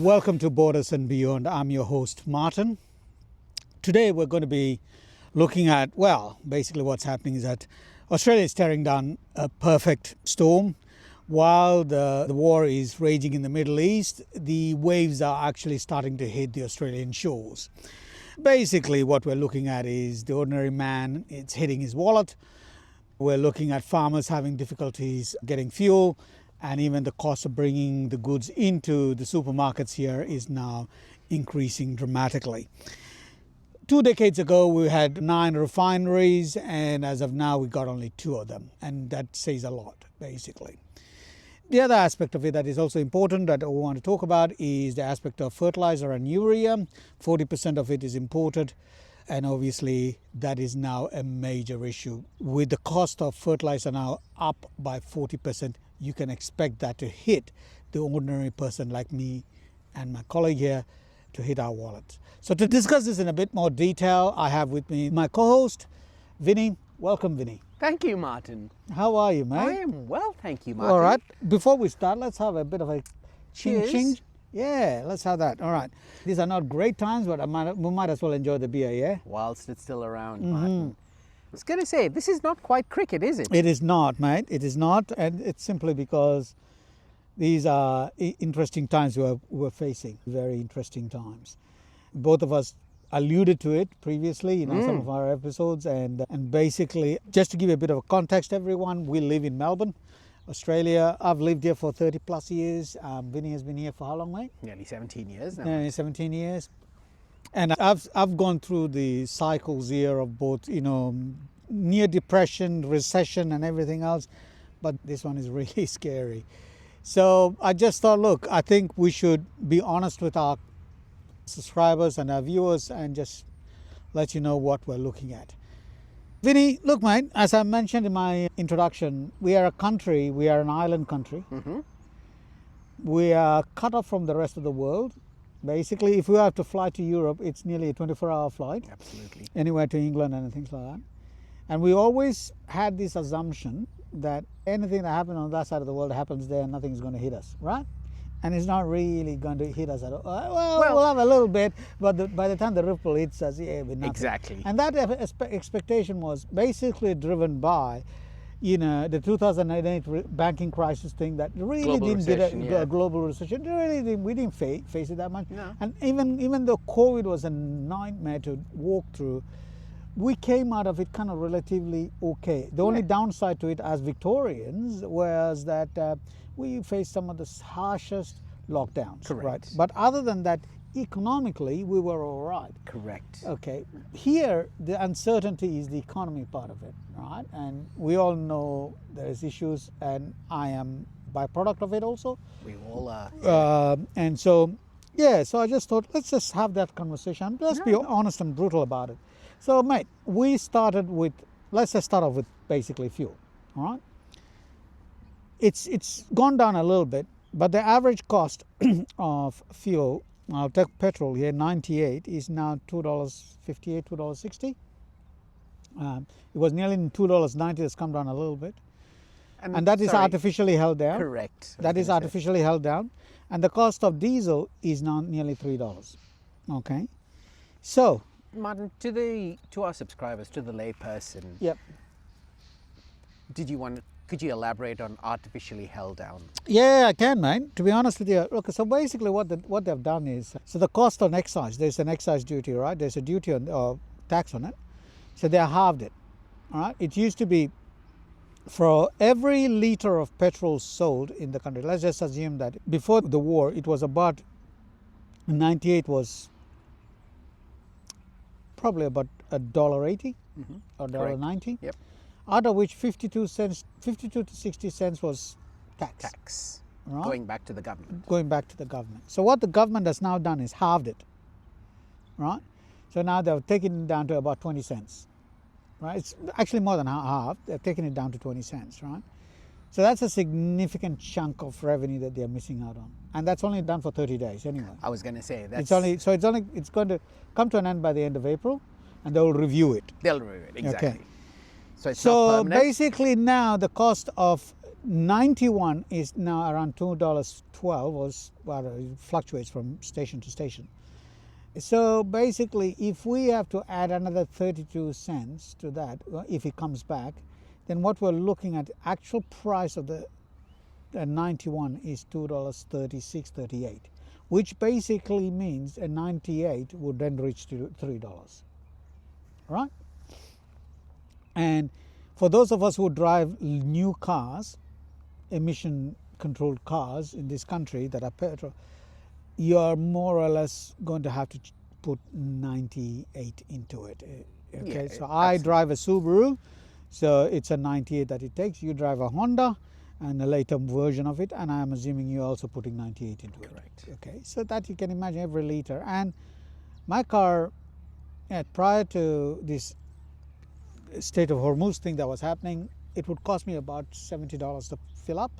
Welcome to Borders and Beyond. I'm your host, Martin. Today we're going to be looking at, basically what's happening is that Australia is staring down a perfect storm. While the war is raging in the Middle East, the waves are actually starting to hit the Australian shores. Basically what we're looking at is the ordinary man, it's hitting his wallet. We're looking at farmers having difficulties getting fuel, and even the cost of bringing the goods into the supermarkets here is now increasing dramatically. 2 decades ago, we had 9 refineries, and as of now, we got only 2 of them. And that says a lot, basically. The other aspect of it that is also important that we want to talk about is the aspect of fertilizer and urea. 40% of it is imported. And obviously, that is now a major issue. With the cost of fertilizer now up by 40%, you can expect that to hit the ordinary person like me and my colleague here, to hit our wallets. So to discuss this in a bit more detail, I have with me my co-host, Vinny. Welcome, Vinny. Thank you, Martin. How are you, mate? I am well, thank you, Martin. All right. Before we start, let's have a bit of a Cheers. ching. Yeah, let's have that. All right. These are not great times, but we might as well enjoy the beer, yeah? Whilst it's still around, Martin. I was going to say, this is not quite cricket, is it? It is not, mate. It is not. And it's simply because these are interesting times we're facing. Very interesting times. Both of us alluded to it previously in some of our episodes. And basically, just to give you a bit of a context, everyone, we live in Melbourne, Australia. I've lived here for 30 plus years. Vinny has been here for how long, mate? Nearly 17 years now. Nearly 17 years. And I've gone through the cycles here of both, near depression, recession and everything else. But this one is really scary. So I just thought, look, I think we should be honest with our subscribers and our viewers and just let you know what we're looking at. Vinny, look, mate, as I mentioned in my introduction, we are an island country. Mm-hmm. We are cut off from the rest of the world. Basically, if we have to fly to Europe, it's nearly a 24-hour flight. Absolutely. Anywhere to England and things like that. And we always had this assumption that anything that happens on that side of the world happens there and nothing's going to hit us, right? And it's not really going to hit us at all. Well, we'll have a little bit, but by the time the ripple hits us, yeah, with nothing. Exactly. And that expectation was basically driven by, the 2008 banking crisis thing that really Global didn't recession, get a global recession. We didn't face it that much. No. And even though COVID was a nightmare to walk through, we came out of it kind of relatively okay. The only downside to it as Victorians was that we faced some of the harshest lockdowns. Correct. Right? But other than that, economically, we were all right. Correct. Okay. Here, the uncertainty is the economy part of it, right? And we all know there's issues, and I am byproduct of it also. We all are. And so I just thought, let's just have that conversation. Let's be honest and brutal about it. So, mate, let's just start off with basically fuel, all right? It's gone down a little bit, but the average cost of fuel, I'll take petrol here, 98, is now $2.58, $2.60. It was nearly $2.90, it's come down a little bit. And that is artificially held down. Correct. That is artificially held down. And the cost of diesel is now nearly $3. Okay? So, Martin, to our subscribers, to the lay person, yep. Could you elaborate on artificially held down? Yeah, I can, mate. To be honest with you, look. So basically, what they've done is, so the cost on excise. There's an excise duty, right? There's a duty on tax on it. So they halved it. All right. It used to be for every liter of petrol sold in the country. Let's just assume that before the war, it was about 98 was probably about $1.80 or $1.90. Yep. Out of which 52 to 60 cents was tax. Right? Going back to the government. So what the government has now done is halved it. Right? So now they've taken it down to about 20 cents. Right? It's actually more than half. They've taken it down to 20 cents. Right? So that's a significant chunk of revenue that they're missing out on, and that's only done for 30 days anyway. I was going to say that's it's going to come to an end by the end of April, and they'll review it. They'll review it, exactly. Okay. So it's so not permanent? basically now the cost of 91 is now around $2.12, well, it fluctuates from station to station. So basically, if we have to add another 32 cents to that, if it comes back, then what we're looking at, actual price of the 91 is $2.36.38, which basically means a 98 would then reach to $3, right? And for those of us who drive new cars, emission controlled cars in this country that are petrol, you're more or less going to have to put 98 into it. Okay, Yeah, so I drive a Subaru, so it's a 98 that it takes. You drive a Honda and a later version of it, and I'm assuming you're also putting 98 into it. Correct. Okay, so that you can imagine every liter. And my car, prior to this State of Hormuz thing that was happening, it would cost me about $70 to fill up.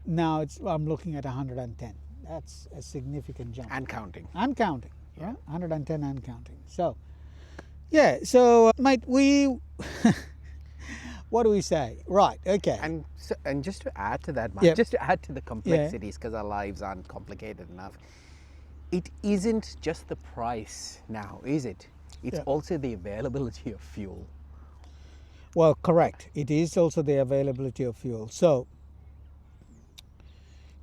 Now I'm looking at 110. That's a significant jump. And counting. And counting. Yeah, 110 and counting. So, yeah. So, mate, we. What do we say? Right. Okay. And just to add to that, Mark, Yep. just to add to the complexities, because our lives aren't complicated enough, it isn't just the price now, is it? It's Yeah. also the availability of fuel. Well, correct. It is also the availability of fuel. So,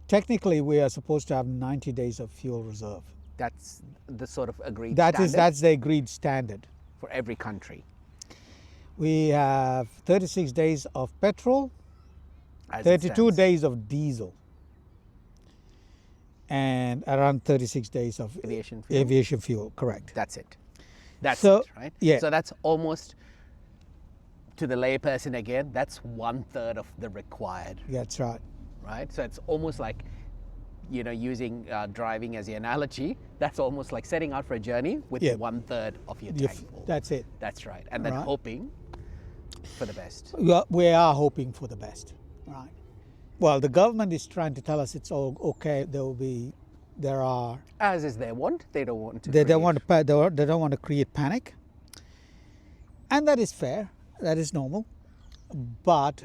technically, we are supposed to have 90 days of fuel reserve. That's the sort of agreed That's standard the agreed standard. for every country. We have 36 days of petrol, As it 32 stands. days of diesel, and around 36 days of Aviation fuel. aviation fuel. Correct. That's it. That's So, it, right? yeah. So that's almost, to the layperson again, that's 1/3 of the required, That's right. right? So it's almost like, using driving as the analogy, that's almost like setting out for a journey with Yeah. 1/3 of your Your tank full. That's it. That's right. And then Right. hoping for the best. We are hoping for the best. Right. Well, the government is trying to tell us it's all okay. There are. As is their want, they don't want to. They don't create- want to. They don't want to create panic, and that is fair. That is normal. But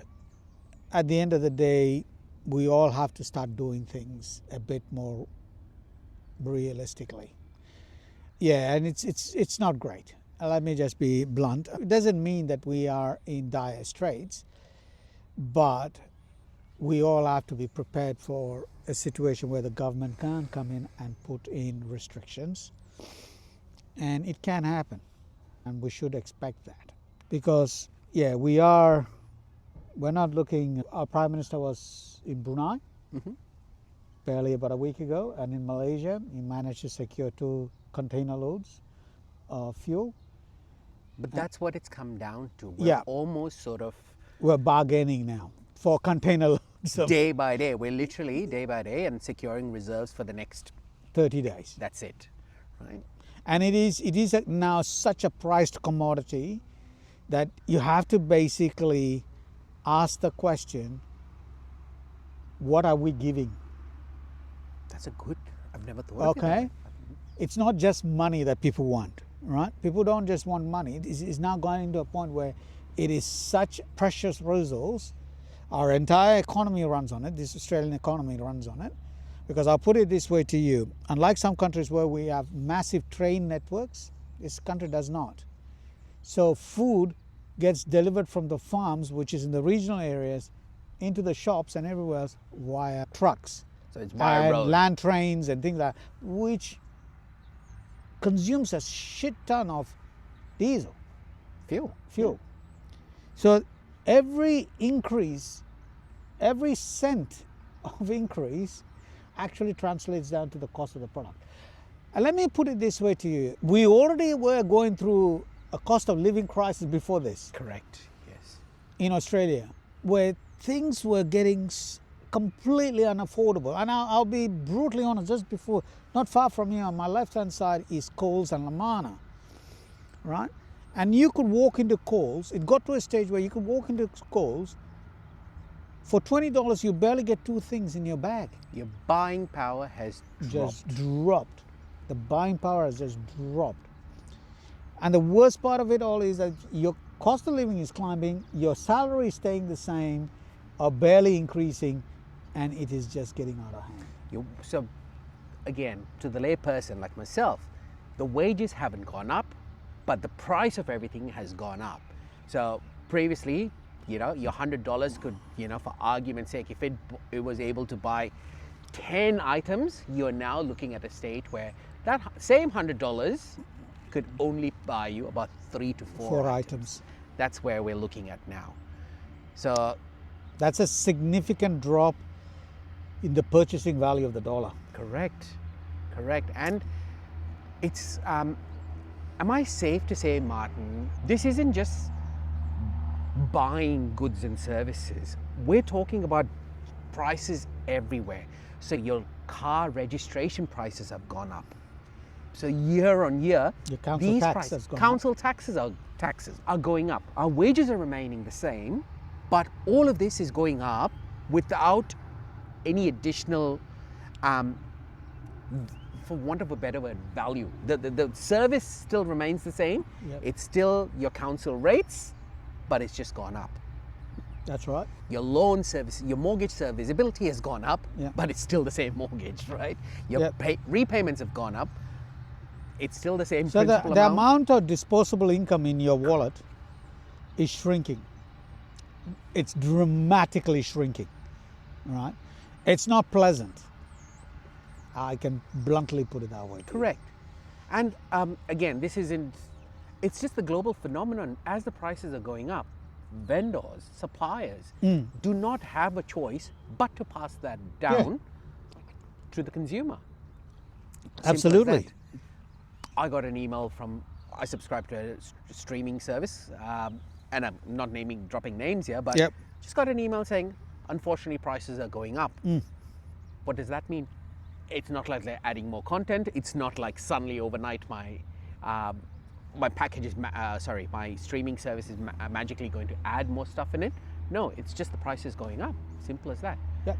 at the end of the day, we all have to start doing things a bit more realistically. Yeah, and it's not great. Let me just be blunt. It doesn't mean that we are in dire straits, but we all have to be prepared for a situation where the government can come in and put in restrictions, and it can happen, and we should expect that, because we're not looking. Our Prime Minister was in Brunei barely about a week ago, and in Malaysia he managed to secure 2 container loads of fuel. But that's what it's come down to. We're Yeah. almost sort of We're bargaining now for container loads of day by day. We're literally day by day and securing reserves for the next. 30 days. That's it, right? And it is now such a priced commodity that you have to basically ask the question, what are we giving? That's a good. I've never thought of it. Okay, it's not just money that people want, right? People don't just want money. It's now going to a point where it is such precious resource. Our entire economy runs on it. This Australian economy runs on it. Because I'll put it this way to you, unlike some countries where we have massive train networks, this country does not. So food gets delivered from the farms, which is in the regional areas, into the shops and everywhere else via trucks. So it's via and road. land trains and things like that, which consumes a shit ton of diesel Fuel. So every increase, every cent of increase actually translates down to the cost of the product. And let me put it this way to you. We already were going through a cost of living crisis before this Correct. Yes. in Australia, where things were getting completely unaffordable. And I'll be brutally honest, just before, not far from here on my left-hand side is Coles and Lamana, right? And you could walk into Coles. It got to a stage where you could walk into Coles. For $20, you barely get 2 things in your bag. Your buying power has Just dropped. dropped. The buying power has just dropped. And the worst part of it all is that your cost of living is climbing, your salary is staying the same, are barely increasing, and it is just getting out of hand. So again, to the lay person like myself, the wages haven't gone up, but the price of everything has gone up. So previously, your $100 could, for argument's sake, if it was able to buy 10 items, you're now looking at a state where that same $100 could only buy you about 3 to 4 items. That's where we're looking at now. So that's a significant drop in the purchasing value of the dollar. Correct. And it's, am I safe to say, Martin, this isn't just buying goods and services. We're talking about prices everywhere. So your car registration prices have gone up. So year on year, your council taxes are going up. Our wages are remaining the same, but all of this is going up without any additional, for want of a better word, value. The service still remains the same. Yep. It's still your council rates, but it's just gone up. That's right. Your loan service, your mortgage serviceability has gone up, but it's still the same mortgage, right? Your repayments have gone up. It's still the same principal the amount of disposable income in your wallet is shrinking. It's dramatically shrinking, right? It's not pleasant. I can bluntly put it that way. Correct. And again, it's just the global phenomenon. As the prices are going up, vendors, suppliers do not have a choice but to pass that down to the consumer. Absolutely. I got an email I subscribe to a streaming service, and I'm not dropping names here, but just got an email saying, unfortunately, prices are going up. What does that mean? It's not like they're adding more content. It's not like suddenly overnight my streaming service is magically going to add more stuff in it. No, it's just the price is going up. Simple as that. Yeah.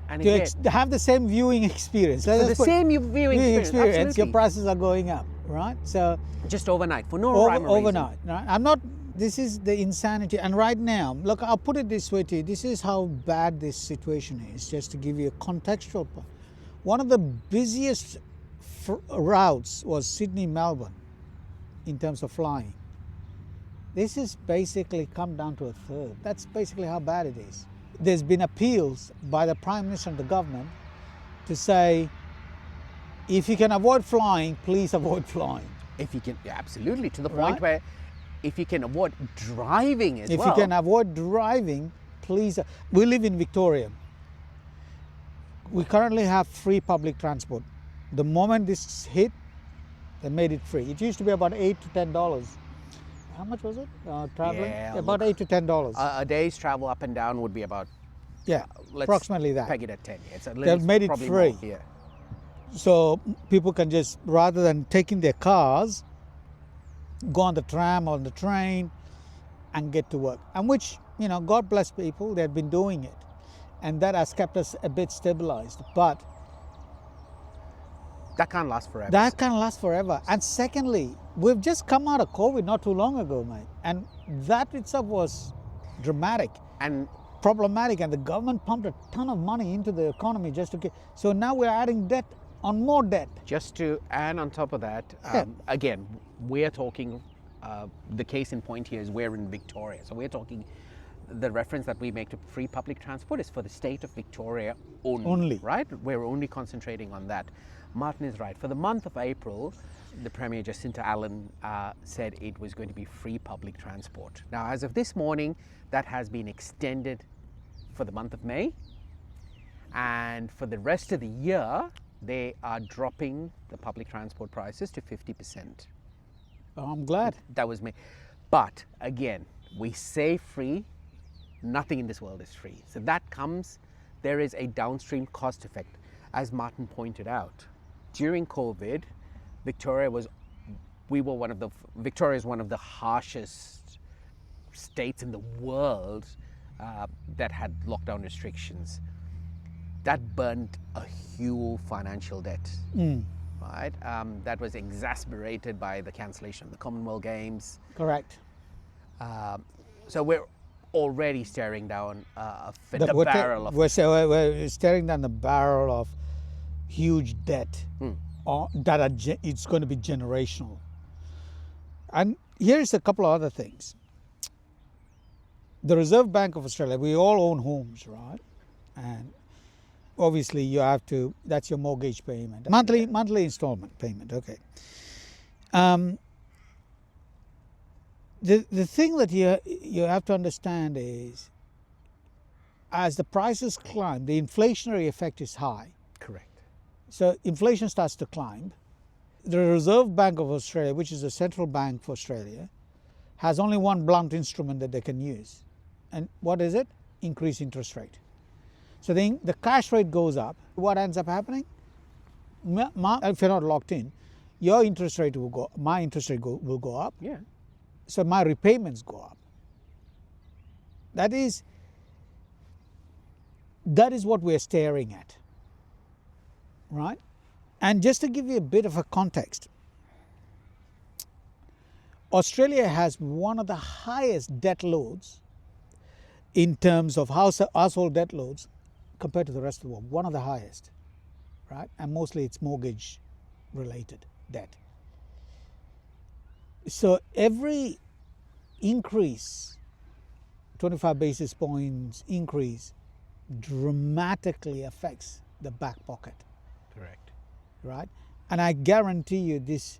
And to have the same viewing experience. Same viewing experience. Your prices are going up, right? So just overnight for no rhyme or reason. Overnight. Right? This is the insanity. And right now, look, I'll put it this way to you. This is how bad this situation is, just to give you a contextual point. One of the busiest routes was Sydney-Melbourne in terms of flying. This has basically come down to a third. That's basically how bad it is. There's been appeals by the Prime Minister and the government to say, if you can avoid flying, please avoid flying. If you can, absolutely, to the point where if you can avoid driving as well. If you can avoid driving, please. We live in Victoria. We currently have free public transport. The moment this hit, they made it free. It used to be about $8 to $10. How much was it? Traveling? About $8 to $10. A day's travel up and down would be about approximately that. Peg it at 10. They've made it free. More, so people can just, rather than taking their cars, go on the tram or on the train and get to work. And which, God bless people, they've been doing it. And that has kept us a bit stabilized. But that can't last forever. That can't last forever. And secondly, we've just come out of COVID not too long ago, mate. And that itself was dramatic and problematic. And the government pumped a ton of money into the economy just to get. So now we're adding debt on more debt. And on top of that, again, we're talking, the case in point here is we're in Victoria. So we're talking, the reference that we make to free public transport is for the state of Victoria only. Right? We're only concentrating on that. Martin is right. For the month of April, the Premier Jacinta Allen said it was going to be free public transport. Now, as of this morning, that has been extended for the month of May. And for the rest of the year, they are dropping the public transport prices to 50%. Oh, I'm glad. That was me. But again, we say free, nothing in this world is free. So there is a downstream cost effect. As Martin pointed out, during COVID, Victoria is one of the harshest states in the world that had lockdown restrictions. That burnt a huge financial debt, right? That was exacerbated by the cancellation of the Commonwealth Games. Correct. So already staring down the We're barrel of. we're staring down the barrel of huge debt it's going to be generational. And here's a couple of other things. The Reserve Bank of Australia, we all own homes, right? And obviously you have to, that's your mortgage payment, monthly installment payment, okay. The thing that you have to understand is, as the prices climb, the inflationary effect is high. Correct. So inflation starts to climb. The Reserve Bank of Australia, which is the central bank for Australia, has only one blunt instrument that they can use. And what is it? Increase interest rate. So the cash rate goes up. What ends up happening? If you're not locked in, your interest rate will go, my interest rate will go up. Yeah. So my repayments go up. That is what we're staring at, right? And just to give you a bit of a context, Australia has one of the highest debt loads in terms of household debt loads compared to the rest of the world, one of the highest, right? And mostly it's mortgage related debt. So every increase, 25 basis points increase, dramatically affects the back pocket. Correct. Right? And I guarantee you this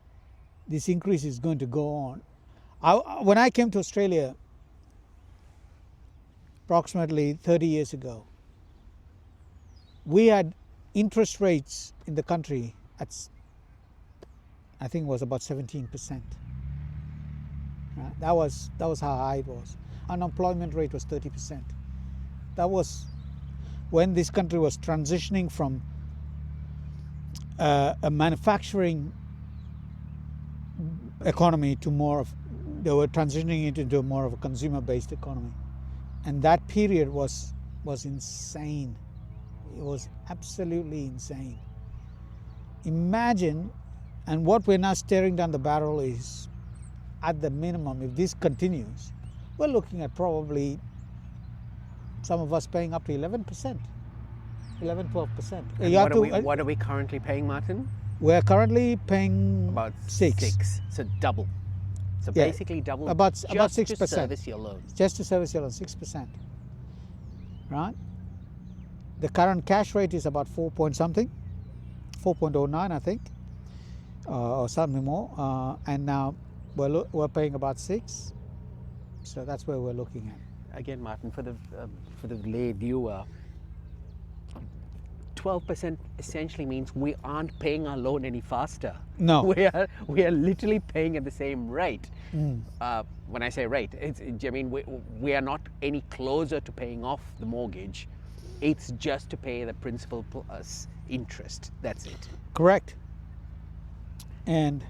increase is going to go on. When I came to Australia approximately 30 years ago, we had interest rates in the country at, I think it was about 17%. Right? That was how high it was. Unemployment rate was 30%. That was when this country was transitioning from a manufacturing economy to they were transitioning it into more of a consumer-based economy. And that period was insane. It was absolutely insane. Imagine, and what we're now staring down the barrel is, at the minimum, if this continues, we're looking at probably some of us paying up to 11%. 11-12%. And what are we currently paying, Martin? We're currently paying about 6. So double. So Yeah, basically double. about 6%. To service your loans. Just to service your loan, 6%. Right? The current cash rate is about 4 point something, 4.09, I think, or something more. And now we're paying about 6. So that's where we're looking at. Again, Martin, for the lay viewer, 12% essentially means we aren't paying our loan any faster. No. We are literally paying at the same rate. When I say rate, we are not any closer to paying off the mortgage. It's just to pay the principal plus interest. That's it. Correct. And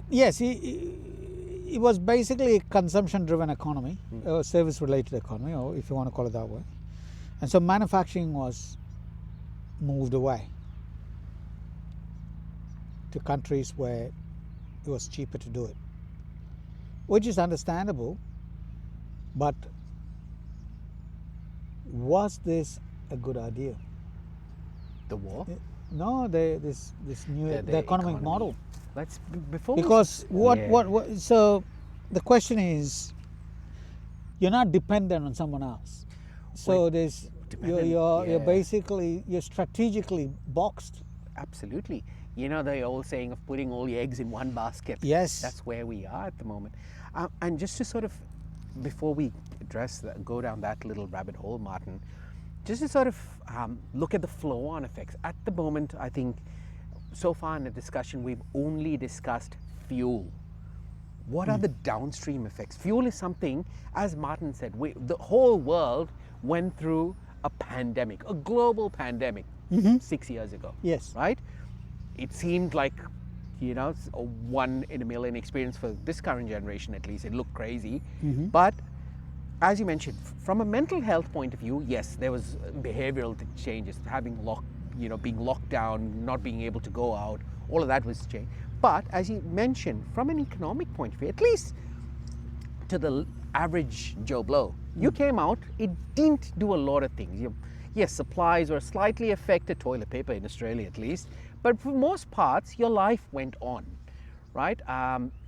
yes, it was basically a consumption-driven economy, a service-related economy, or if you want to call it that way. And so manufacturing was moved away to countries where it was cheaper to do it, which is understandable. But was this a good idea? The war? No, this new the economic model. So the question is, you're not dependent on someone else. So you're strategically boxed. Absolutely. You know the old saying of putting all your eggs in one basket. Yes. That's where we are at the moment. And just to sort of, before we go down that little rabbit hole, Martin, just to sort of look at the flow-on effects. At the moment, I think, so far in the discussion, we've only discussed fuel. What are the downstream effects? Fuel is something, as Martin said, the whole world went through a pandemic, a global pandemic, 6 years ago. Yes. Right? It seemed like, a 1 in a million experience for this current generation, at least. It looked crazy. But as you mentioned, from a mental health point of view, yes, there was behavioral changes, being locked down, not being able to go out, all of that was changed. But as you mentioned, from an economic point of view, at least to the average Joe Blow. You came out, it didn't do a lot of things. Yes, supplies were slightly affected, toilet paper in Australia at least, but for most parts, your life went on, right?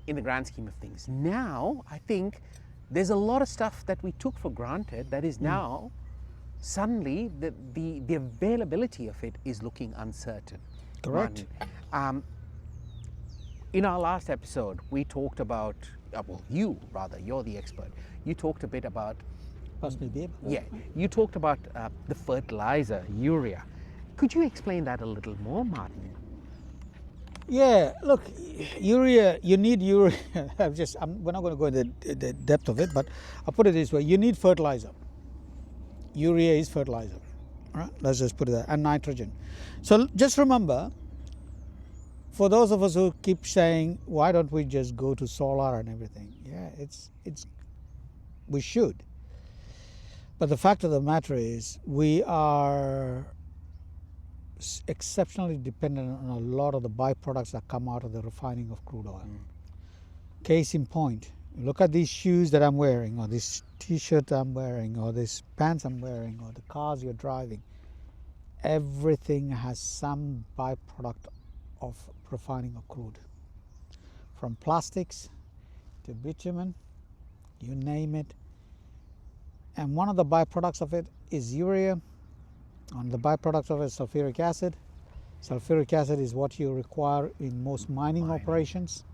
In the grand scheme of things. Now, I think there's a lot of stuff that we took for granted that is now suddenly the availability of it is looking uncertain. Correct. Martin, in our last episode, we talked about, you're the expert. You talked a bit about, you talked about the fertilizer, urea. Could you explain that a little more, Martin? Yeah, look, urea, you need urea. We're not going to go into the depth of it, but I'll put it this way. You need fertilizer. Urea is fertilizer. All right? Let's just put it there. And nitrogen. So just remember, for those of us who keep saying, why don't we just go to solar and everything? Yeah, we should. But the fact of the matter is, we are exceptionally dependent on a lot of the byproducts that come out of the refining of crude oil. Case in point, look at these shoes that I'm wearing, or this t-shirt I'm wearing, or these pants I'm wearing, or the cars you're driving. Everything has some byproduct of refining of crude. From plastics to bitumen, you name it. And one of the byproducts of it is urea. One of the byproducts of it is sulfuric acid. Sulfuric acid is what you require in most mining operations.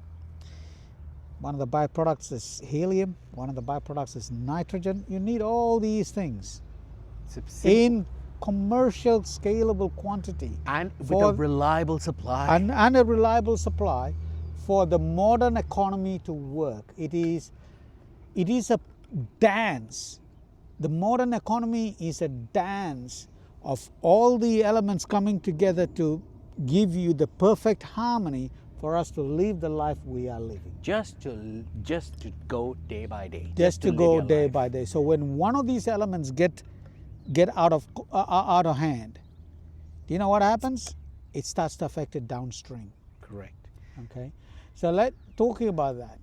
One of the byproducts is helium. One of the byproducts is nitrogen. You need all these things in commercial, scalable quantity. And with a reliable supply. And a reliable supply for the modern economy to work. It is a dance. The modern economy is a dance of all the elements coming together to give you the perfect harmony for us to live the life we are living. Just to go day by day. Just to go day by day. So when one of these elements get out of hand, do you know what happens? It starts to affect it downstream. Correct. Okay. So talking about that,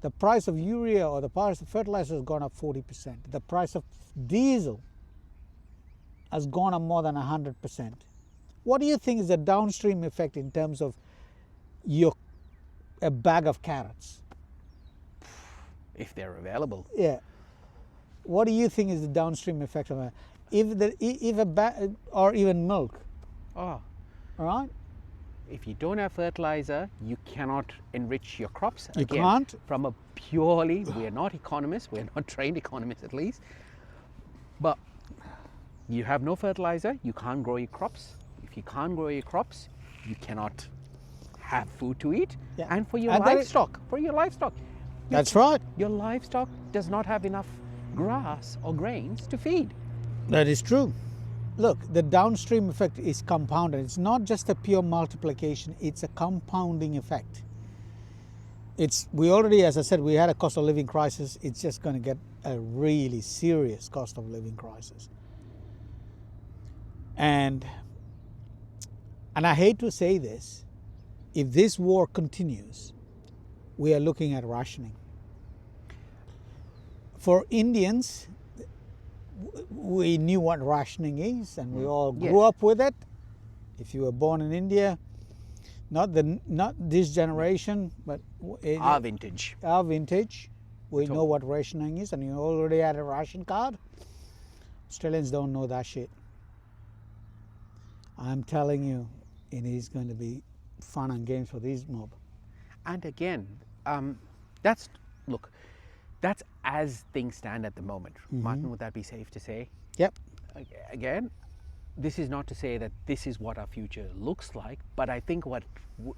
the price of urea or the price of fertilizer has gone up 40%. The price of diesel has gone up more than 100%. What do you think is the downstream effect in terms of a bag of carrots? If they're available. Yeah. What do you think is the downstream effect of that? If a bag, or even milk. Oh. All right? If you don't have fertilizer, you cannot enrich your crops. You can't. From a we are not economists, we're not trained economists at least, but you have no fertilizer, you can't grow your crops. If you can't grow your crops, you cannot have food to eat. Yeah. And for your livestock, That's right. Your livestock does not have enough grass or grains to feed. That is true. Look, the downstream effect is compounded. It's not just a pure multiplication, it's a compounding effect. We already, as I said, we had a cost of living crisis. It's just going to get a really serious cost of living crisis. And I hate to say this, if this war continues, we are looking at rationing. For Indians, we knew what rationing is, and we all grew up with it. If you were born in India, not this generation, but our vintage, we know what rationing is, and you already had a ration card. Australians don't know that shit. I'm telling you, it is going to be fun and games for these mob. And again, that's as things stand at the moment. Mm-hmm. Martin, would that be safe to say? Yep. Again, this is not to say that this is what our future looks like, but I think what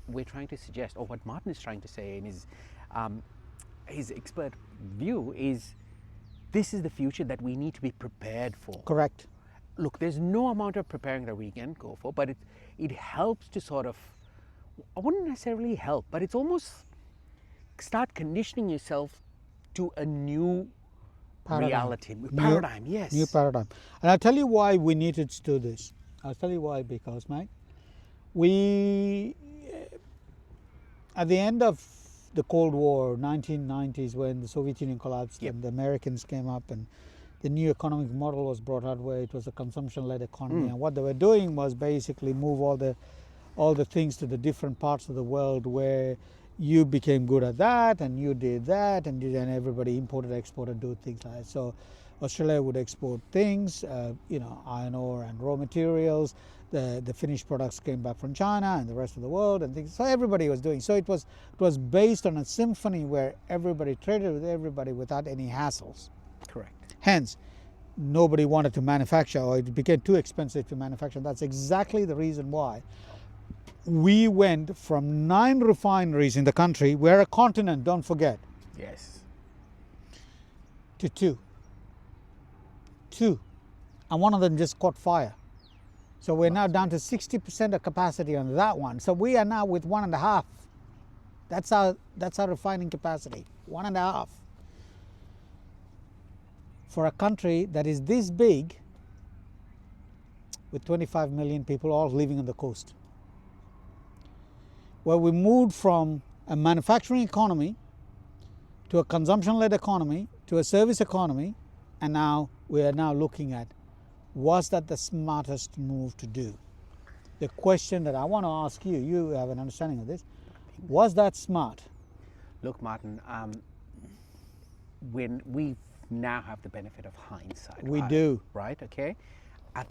we're trying to suggest, or what Martin is trying to say in his expert view, is this is the future that we need to be prepared for. Correct. Look, there's no amount of preparing that we can go for, but it helps to sort of, I wouldn't necessarily help, but it's almost start conditioning yourself to a new reality. Paradigm, yes. New paradigm. And I'll tell you why we needed to do this. I'll tell you why, because, mate, we, at the end of the Cold War, 1990s, when the Soviet Union collapsed Yep. and the Americans came up, and the new economic model was brought out where it was a consumption-led economy. And what they were doing was basically move all the things to the different parts of the world where you became good at that and you did that, and then everybody imported, exported, do things like that. So Australia would export things, iron ore and raw materials. The finished products came back from China and the rest of the world and things. So everybody was doing. So it was based on a symphony where everybody traded with everybody without any hassles. Correct. Hence, nobody wanted to manufacture, or it became too expensive to manufacture. That's exactly the reason why we went from 9 refineries in the country, we're a continent, don't forget, Yes. to 2. 2. And one of them just caught fire. So we're now down to 60% of capacity on that one. So we are now with 1.5. That's our refining capacity, 1.5. For a country that is this big, with 25 million people all living on the coast, where we moved from a manufacturing economy to a consumption-led economy to a service economy, and now we are now looking at, was that the smartest move to do? The question that I want to ask you, you have an understanding of this, was that smart? Look, Martin, when we now have the benefit of hindsight. We do. Right, okay? At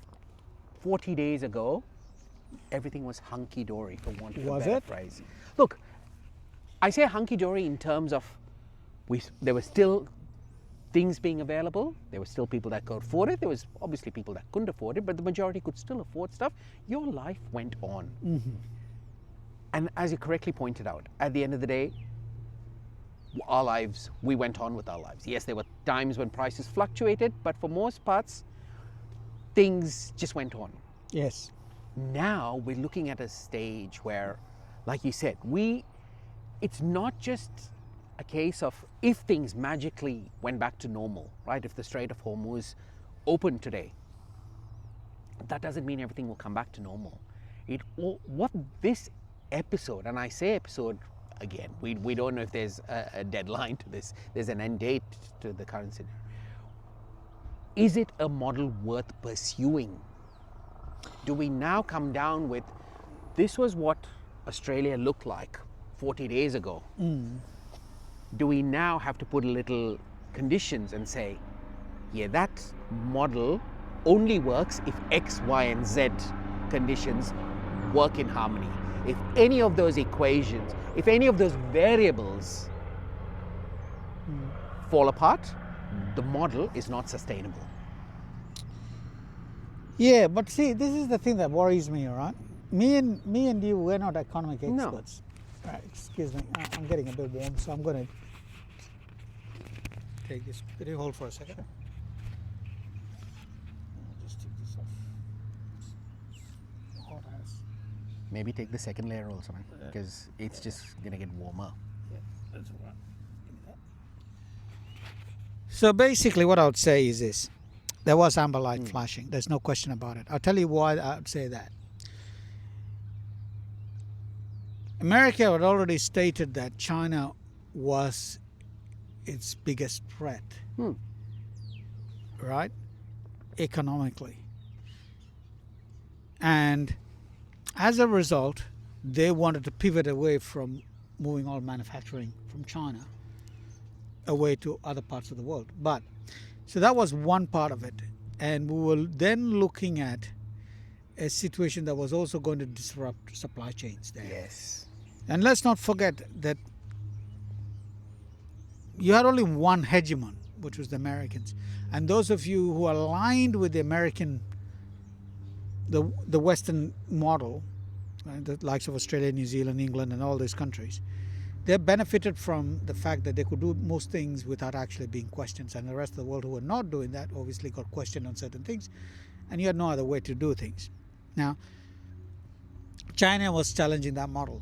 40 days ago, everything was hunky-dory, for want of a better phrase. Look, I say hunky-dory in terms of there were still things being available. There were still people that could afford it. There was obviously people that couldn't afford it, but the majority could still afford stuff. Your life went on. Mm-hmm. And as you correctly pointed out, at the end of the day, our lives, we went on with our lives. Yes, there were times when prices fluctuated, but for most parts, things just went on. Yes. Now we're looking at a stage where, like you said, it's not just a case of if things magically went back to normal, right? If the Strait of Hormuz opened today, that doesn't mean everything will come back to normal. What this episode, and I say episode again, we don't know if there's a deadline to this, there's an end date to the current scenario. Is it a model worth pursuing? Do we now come down with, this was what Australia looked like 40 days ago? Do we now have to put a little conditions and say, yeah, that model only works if X, Y, and Z conditions work in harmony? If any of those equations, if any of those variables fall apart, the model is not sustainable. Yeah, but see, this is the thing that worries me, all right? Me and you, we're not economic experts. No. Right, excuse me, I'm getting a bit warm, so I'm going to take this. Could you hold for a second? Sure. I'll just take this off. Hot ass. Maybe take the second layer also, man, because it's just going to get warmer. Yeah, that's all right. Give me that. So basically what I would say is this. There was amber light flashing. There's no question about it. I'll tell you why I would say that. America had already stated that China was its biggest threat, right? Economically. And as a result, they wanted to pivot away from moving all manufacturing from China away to other parts of the world. So that was one part of it. And we were then looking at a situation that was also going to disrupt supply chains there. Yes. And let's not forget that you had only one hegemon, which was the Americans. And those of you who are aligned with the American, the Western model, right, the likes of Australia, New Zealand, England, and all these countries, they benefited from the fact that they could do most things without actually being questioned. And the rest of the world who were not doing that obviously got questioned on certain things, and you had no other way to do things. Now, China was challenging that model,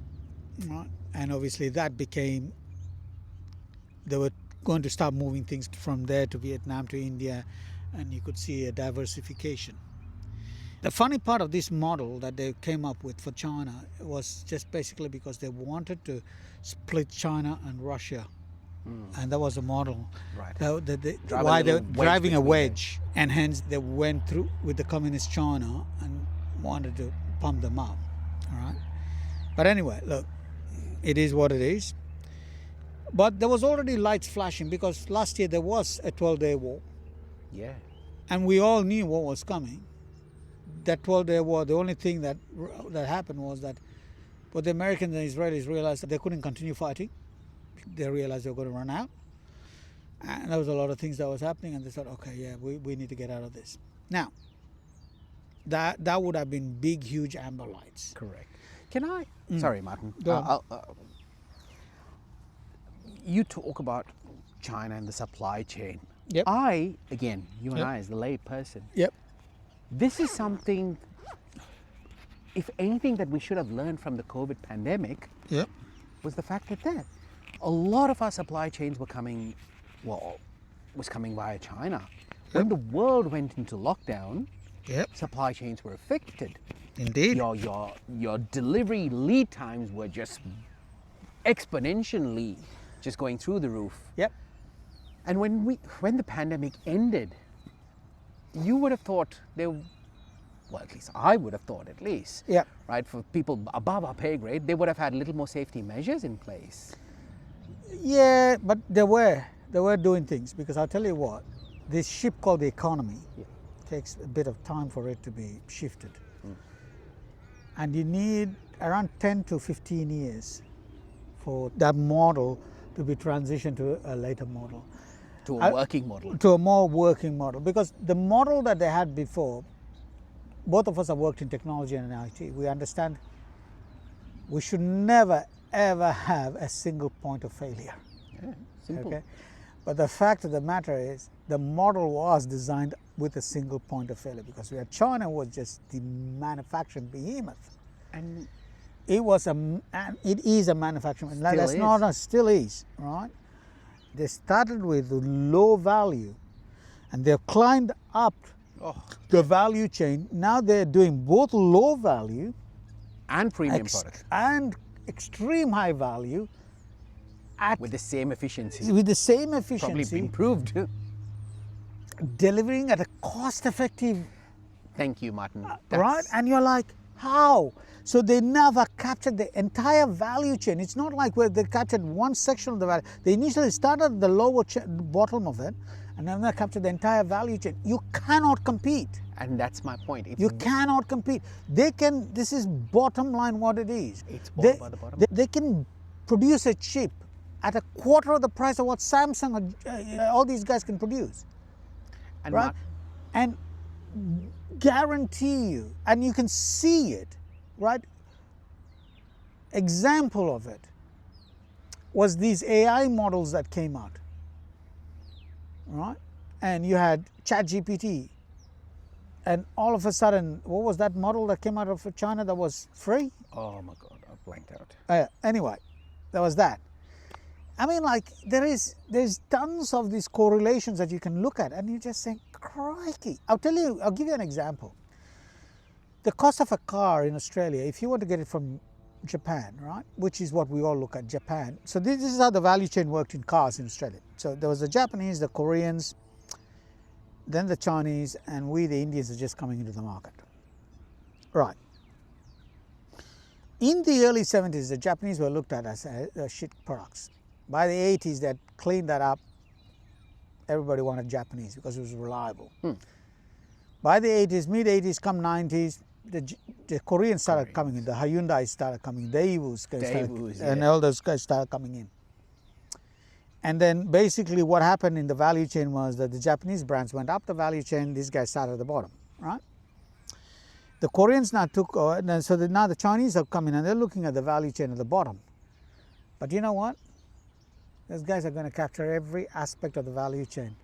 right? And obviously that became, they were going to start moving things from there to Vietnam to India, and you could see a diversification. The funny part of this model that they came up with for China was just basically because they wanted to split China and Russia. And that was the model. Right. Why they're driving a between wedge, and hence they went through with the communist China and wanted to pump them up. All right. But anyway, look, it is what it is. But there was already lights flashing because last year there was a 12-day war. Yeah. And we all knew what was coming. That 12-day war, the only thing that happened was that but the Americans and Israelis realized that they couldn't continue fighting. They realized they were going to run out. And there was a lot of things that was happening, and they thought, okay, yeah, we need to get out of this. Now, that would have been big, huge amber lights. Correct. Can I? Sorry, Martin. Go on. You talk about China and the supply chain. Yep. You and I, as the lay person, Yep. this is something, if anything, that we should have learned from the COVID pandemic Yep. was the fact that a lot of our supply chains was coming via China. When the world went into lockdown, Yep. supply chains were affected. Indeed. Your delivery lead times were just exponentially just going through the roof. Yep. And when the pandemic ended, you would have thought at least I would have thought, Yep. right, for people above our pay grade, they would have had a little more safety measures in place. Yeah, but they were doing things, because I'll tell you what, this ship called the economy takes a bit of time for it to be shifted. And you need around 10 to 15 years for that model to be transitioned to a later model. To a working model. To a more working model. Because the model that they had before, both of us have worked in technology and in IT. We understand we should never, ever have a single point of failure. Yeah, simple. Okay? But the fact of the matter is, the model was designed with a single point of failure, because we had China was just the manufacturing behemoth. And It was and it is a manufacturing. Still is, right? They started with low value, and they've climbed up the value chain. Now they're doing both low value and premium products and extreme high value with the same efficiency. Probably improved. Delivering at a cost-effective. Thank you, Martin. Right? And you're like, how? So they never captured the entire value chain. It's not like where they captured one section of the value. They initially started at the lower bottom of it, and then they captured the entire value chain. You cannot compete. And that's my point. You cannot compete. This is bottom line what it is. It's all about the bottom line. They can produce a chip at a quarter of the price of what Samsung or all these guys can produce. And right? And guarantee you, and you can see it, right? Example of it was these AI models that came out, right? And you had ChatGPT, and all of a sudden, what was that model that came out of China that was free? Oh my God, I blanked out. Anyway, there was that. I mean, like, there's tons of these correlations that you can look at, and you just think, crikey. I'll give you an example. The cost of a car in Australia, if you want to get it from Japan, right, which is what we all look at, Japan. So this is how the value chain worked in cars in Australia. So there was the Japanese, the Koreans, then the Chinese, and we, the Indians, are just coming into the market. Right. In the early 70s, the Japanese were looked at as shit products. By the 80s, they had cleaned that up. Everybody wanted Japanese because it was reliable. By the 80s, mid-80s, come 90s, the Koreans started coming in. The Hyundai started coming in. The Daewoo and all those guys started coming in. And then basically what happened in the value chain was that the Japanese brands went up the value chain. These guys started at the bottom, right? The Koreans now took, now the Chinese have come in and they're looking at the value chain at the bottom. But you know what? Those guys are going to capture every aspect of the value chain,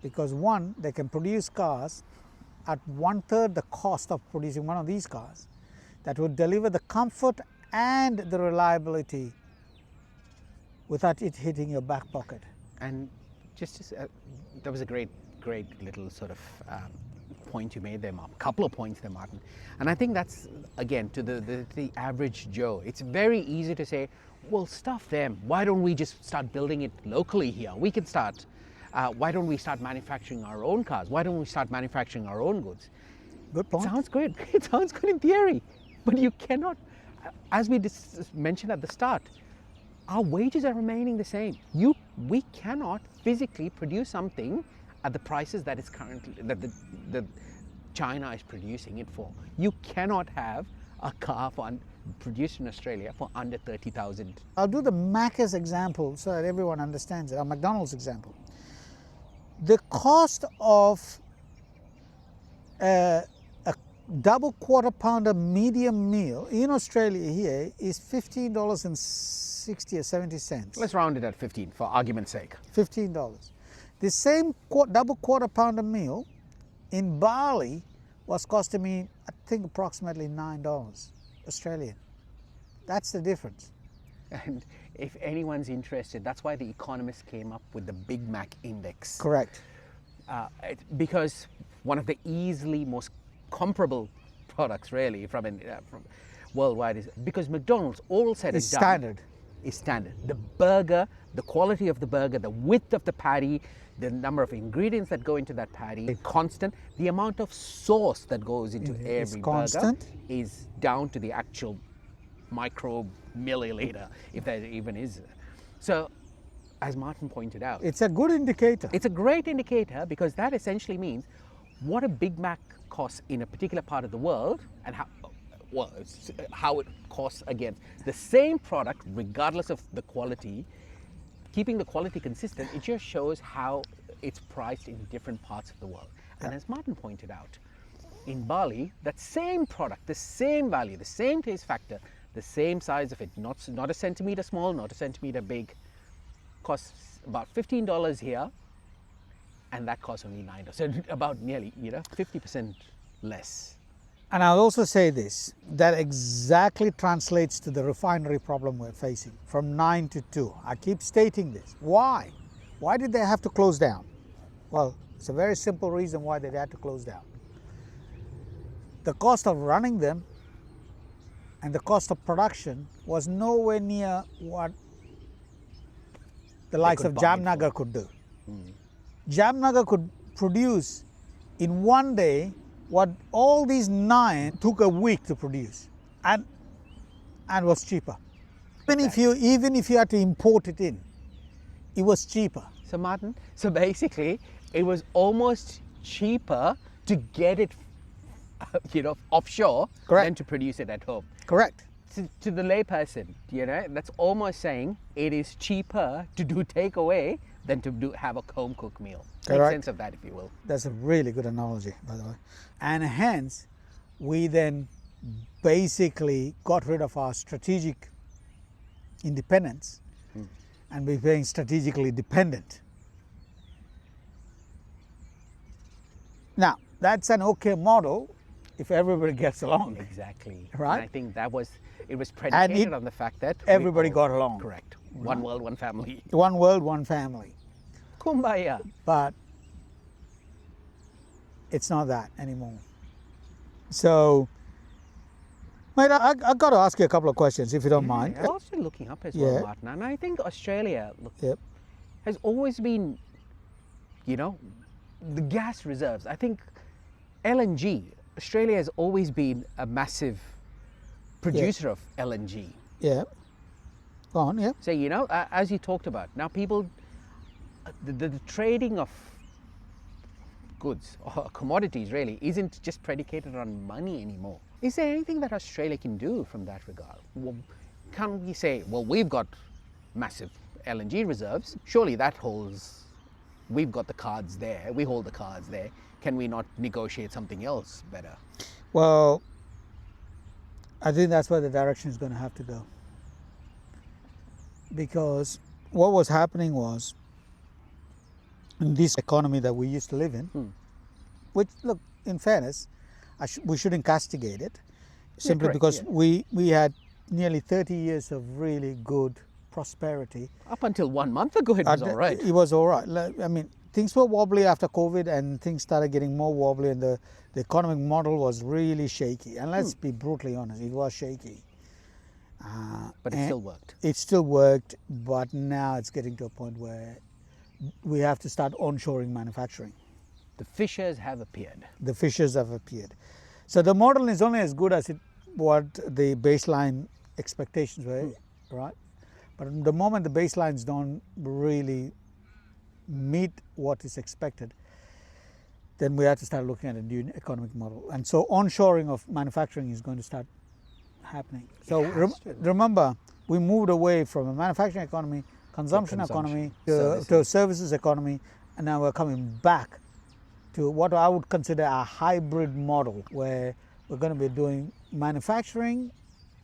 because one, they can produce cars at 1/3 the cost of producing one of these cars that would deliver the comfort and the reliability without it hitting your back pocket. And that was a great little sort of point you made there, Martin. Couple of points there, Martin. And I think that's, again, to the average Joe. It's very easy to say, well, stuff them. Why don't we just start building it locally here? We can start. Why don't we start manufacturing our own cars? Why don't we start manufacturing our own goods? Good point. Sounds good. It sounds good in theory. But you cannot, as we mentioned at the start, our wages are remaining the same. We cannot physically produce something at the prices that is currently that China is producing it for. You cannot have a car produced in Australia for under 30,000. I'll do the Macca's example so that everyone understands it, or McDonald's example. The cost of a double quarter pounder medium meal in Australia here is $15.60 or 70 cents. Let's round it at 15 for argument's sake. $15. The same double quarter pounder meal in Bali was costing me, I think, approximately $9 Australian. That's the difference. And if anyone's interested, that's why the economists came up with the Big Mac Index. Correct. Because one of the easily most comparable products, really, from worldwide is because McDonald's, all said and done, is standard. The burger, the quality of the burger, the width of the patty, the number of ingredients that go into that patty is constant. The amount of sauce that goes into every burger is down to the actual micro milliliter, if there even is. So, as Martin pointed out, it's a good indicator. It's a great indicator because that essentially means what a Big Mac costs in a particular part of the world and how it costs against the same product, regardless of the quality. Keeping the quality consistent, it just shows how it's priced in different parts of the world. And as Martin pointed out, in Bali, that same product, the same value, the same taste factor, the same size of it, not a centimeter small, not a centimeter big, costs about $15 here, and that costs only $9. So about nearly 50% less. And I'll also say this, that exactly translates to the refinery problem we're facing, from 9 to 2. I keep stating this. Why? Why did they have to close down? Well, it's a very simple reason why they had to close down. The cost of running them and the cost of production was nowhere near what the likes of Jamnagar could do. Jamnagar could produce in one day what all these 9 took a week to produce, and was cheaper. Even if you had to import it in, it was cheaper. So Martin, so basically, it was almost cheaper to get it, offshore than to produce it at home. Correct. To the layperson, that's almost saying it is cheaper to do takeaway than to have a home cooked meal. Make sense of that, if you will. That's a really good analogy, by the way. And hence, we then basically got rid of our strategic independence and became strategically dependent. Now, that's an okay model if everybody gets along. Exactly. Right? And I think it was predicated on the fact that everybody got along. Correct. One world, one family. One world, one family. Kumbaya. But it's not that anymore. So, mate, I've got to ask you a couple of questions, if you don't mind. I'm also looking up as well, Martin, and I think Australia has always been, the gas reserves. I think LNG, Australia has always been a massive producer of LNG. Yeah. Go on, So, as you talked about, now people, the trading of goods or commodities really isn't just predicated on money anymore. Is there anything that Australia can do from that regard? Well, can we say, well, we've got massive LNG reserves, surely we've got the cards there, we hold the cards there, can we not negotiate something else better? Well, I think that's where the direction is going to have to go. Because what was happening was, in this economy that we used to live in, which, look, in fairness, we shouldn't castigate it, simply because we had nearly 30 years of really good prosperity. Up until 1 month ago, it was all right. It was all right. I mean, things were wobbly after COVID, and things started getting more wobbly, and the economic model was really shaky. And let's be brutally honest, it was shaky. But it still worked. It still worked, but now it's getting to a point where we have to start onshoring manufacturing. The fissures have appeared. The fissures have appeared. So the model is only as good as what the baseline expectations were, right? But the moment the baselines don't really meet what is expected, then we have to start looking at a new economic model. And so onshoring of manufacturing is going to start happening. So remember, we moved away from a manufacturing economy, consumption economy, to a services economy, and now we're coming back to what I would consider a hybrid model, where we're going to be doing manufacturing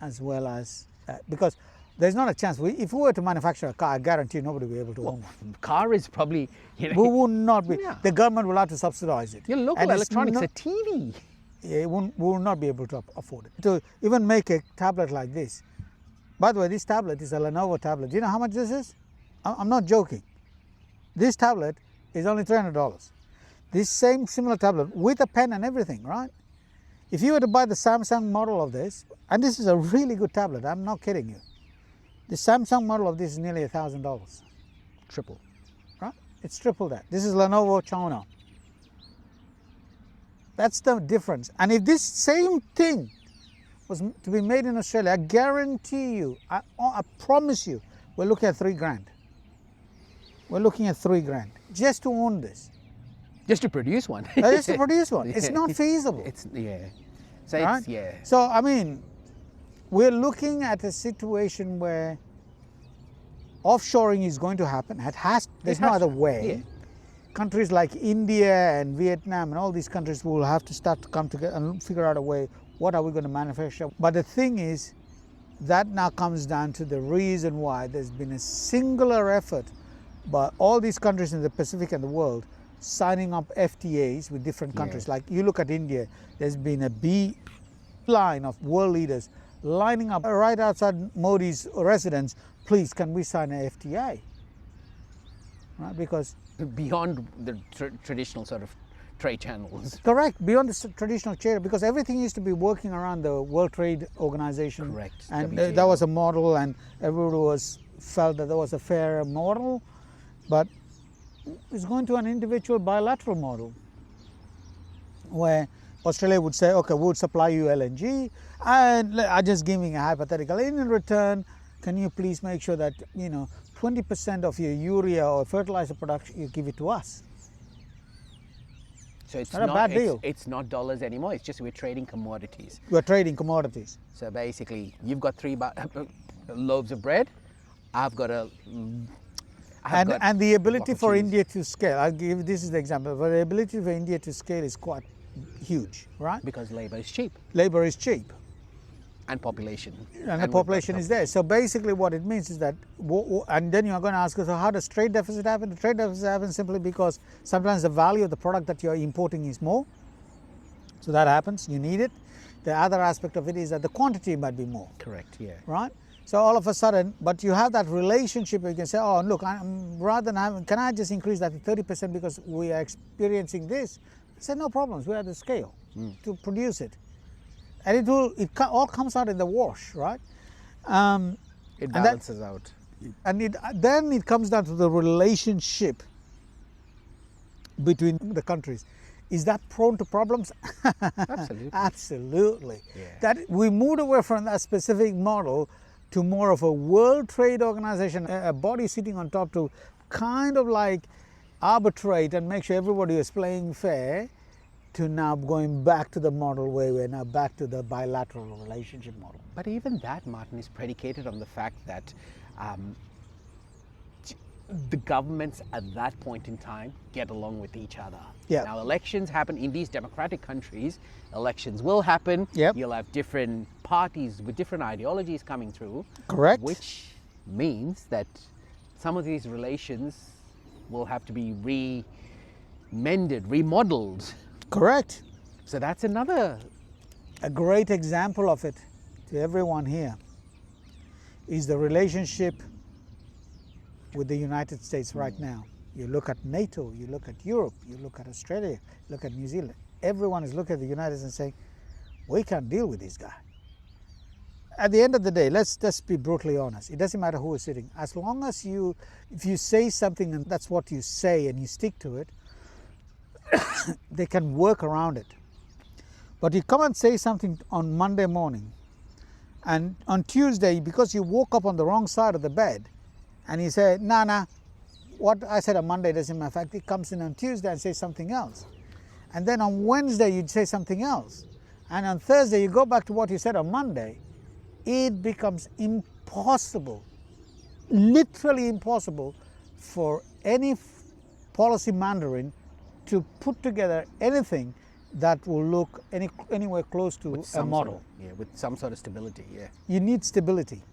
as well as, because there's not a chance. If we were to manufacture a car, I guarantee nobody will be able to own one. Car is probably, We would not be. Yeah. The government will have to subsidize it. Your local electronics, a TV. We will not be able to afford it. To even make a tablet like this. By the way, this tablet is a Lenovo tablet. Do you know how much this is? I'm not joking. This tablet is only $300. This same similar tablet with a pen and everything, right? If you were to buy the Samsung model of this, and this is a really good tablet, I'm not kidding you. The Samsung model of this is nearly $1,000. Triple. Right? It's triple that. This is Lenovo China. That's the difference. And if this same thing was to be made in Australia, I guarantee you, I promise you, we're looking at $3,000. We're looking at $3,000 just to own this. Just to produce one. Just to produce one. It's not feasible. So right? So I mean, we're looking at a situation where offshoring is going to happen. There's no other way. Yeah. Countries like India and Vietnam and all these countries will have to start to come together and figure out a way, what are we going to manufacture? But the thing is, that now comes down to the reason why there's been a singular effort by all these countries in the Pacific and the world signing up FTAs with different countries. Like you look at India, there's been a beeline of world leaders lining up right outside Modi's residence. Please, can we sign an FTA? Right? Because beyond the traditional sort of trade channels. Correct, beyond the traditional trade, because everything used to be working around the World Trade Organization. Correct. And that was a model, and everybody felt that was a fair model, but it's going to an individual bilateral model where Australia would say, okay, we'll supply you LNG, and I'm just giving a hypothetical. In return, can you please make sure that 20% of your urea or fertilizer production, you give it to us? So it's not a bad deal. It's not dollars anymore. It's just we're trading commodities. We're trading commodities. So basically, you've got 3 loaves of bread. I've got a. And the ability for India to scale. This is the example. But the ability for India to scale is quite huge, right? Because labor is cheap. Labor is cheap. And population. And the population is there. So basically what it means is that, and then you're going to ask, so how does trade deficit happen? The trade deficit happens simply because sometimes the value of the product that you're importing is more. So that happens, you need it. The other aspect of it is that the quantity might be more. Correct, yeah. Right? So all of a sudden, but you have that relationship where you can say, oh, look, can I just increase that to 30% because we are experiencing this? I said, no problems, we have the scale to produce it. And it all comes out in the wash, right? It balances out. And then it comes down to the relationship between the countries. Is that prone to problems? Absolutely. Absolutely. Yeah. That we moved away from that specific model to more of a World Trade Organization, a body sitting on top to kind of like arbitrate and make sure everybody is playing fair, to now going back to the model where we're now back to the bilateral relationship model. But even that, Martin, is predicated on the fact that the governments at that point in time get along with each other. Yeah. Now, elections happen in these democratic countries. Elections will happen. Yep. You'll have different parties with different ideologies coming through. Correct. Which means that some of these relations will have to be remended, remodeled. Correct. So that's another. A great example of it to everyone here is the relationship with the United States right now. You look at NATO, you look at Europe, you look at Australia, you look at New Zealand. Everyone is looking at the United States and saying, we can't deal with this guy. At the end of the day, let's just be brutally honest. It doesn't matter who is sitting. As long as if you say something and that's what you say and you stick to it, they can work around it. But you come and say something on Monday morning, and on Tuesday, because you woke up on the wrong side of the bed, and you say, nah, what I said on Monday doesn't matter. In fact, it comes in on Tuesday and says something else. And then on Wednesday, you'd say something else. And on Thursday, you go back to what you said on Monday. It becomes impossible, literally impossible, for any policy mandarin to put together anything that will look anywhere close to a model. With some sort of stability, yeah. You need stability.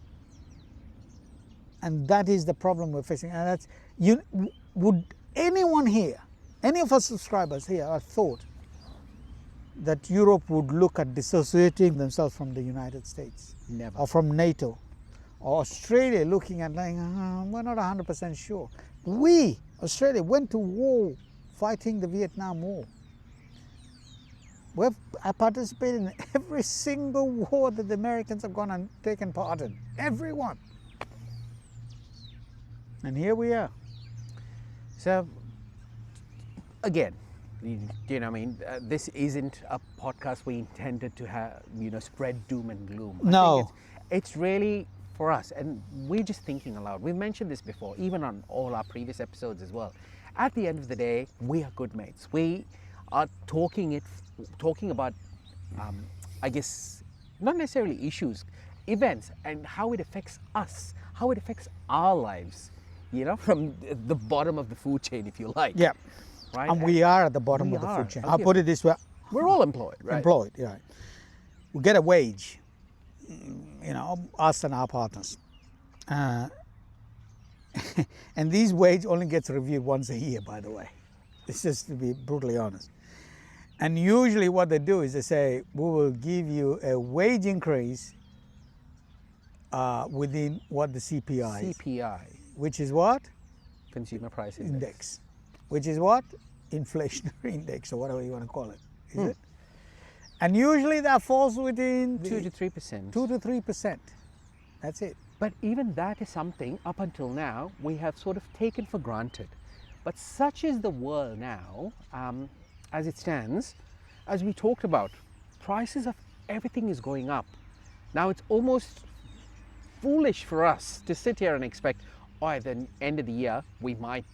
And that is the problem we're facing. And would anyone here, any of our subscribers here, have thought that Europe would look at dissociating themselves from the United States? Never. Or from NATO? Or Australia looking at like, we're not 100% sure. We, Australia, went to war fighting the Vietnam War. I participated in every single war that the Americans have gone and taken part in. Every one. And here we are. So, again, this isn't a podcast we intended to have, spread doom and gloom. No. I think it's really for us, and we're just thinking aloud. We've mentioned this before, even on all our previous episodes as well. At the end of the day, we are good mates. We are talking about, I guess, not necessarily issues, events, and how it affects us, how it affects our lives, from the bottom of the food chain, if you like. Yeah. Right? And we are at the bottom of the food chain. I'll put it this way. We're all employed, right? Employed, yeah. We get a wage, us and our partners. And these wage only gets reviewed once a year, by the way. It's just to be brutally honest. And usually what they do is they say, we will give you a wage increase within what the CPI is. CPI. Which is what? Consumer Price Index. Which is what? Inflationary index, or whatever you want to call it. Is it? And usually that falls within 2 to 3%. 2 to 3%. That's it. But even that is something, up until now, we have sort of taken for granted. But such is the world now, as it stands, as we talked about, prices of everything is going up. Now it's almost foolish for us to sit here and expect, at the end of the year, we might,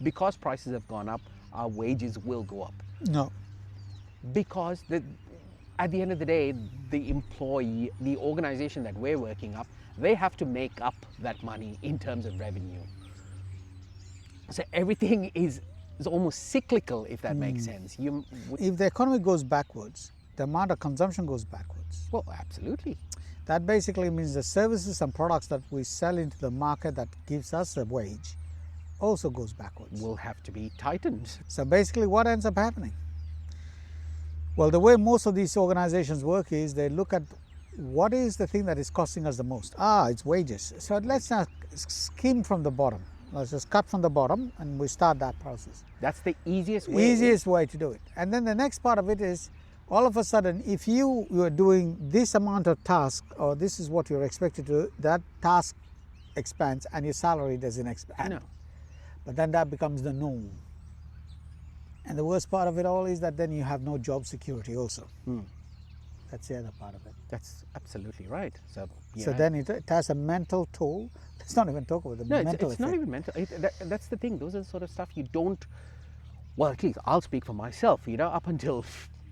because prices have gone up, our wages will go up. No. Because at the end of the day, the employee, the organization that we're working up, they have to make up that money in terms of revenue. So everything is almost cyclical, if that makes sense. If the economy goes backwards, the amount of consumption goes backwards. Well, absolutely. That basically means the services and products that we sell into the market that gives us a wage also goes backwards. Will have to be tightened. So basically what ends up happening? Well, the way most of these organizations work is they look at what is the thing that is costing us the most. It's wages. So let's not skim from the bottom. Let's just cut from the bottom and we start that process. That's the easiest way. Easiest way to do it. And then the next part of it is, all of a sudden, if you are doing this amount of task, or this is what you're expected to do, that task expands and your salary doesn't expand. No. But then that becomes the norm. And the worst part of it all is that then you have no job security also. That's the other part of it. That's absolutely right. So then it has a mental toll. Let's not even talk about the mental it's effect. not even mental. That's the thing. Those are the sort of stuff you don't, well, at least I'll speak for myself, up until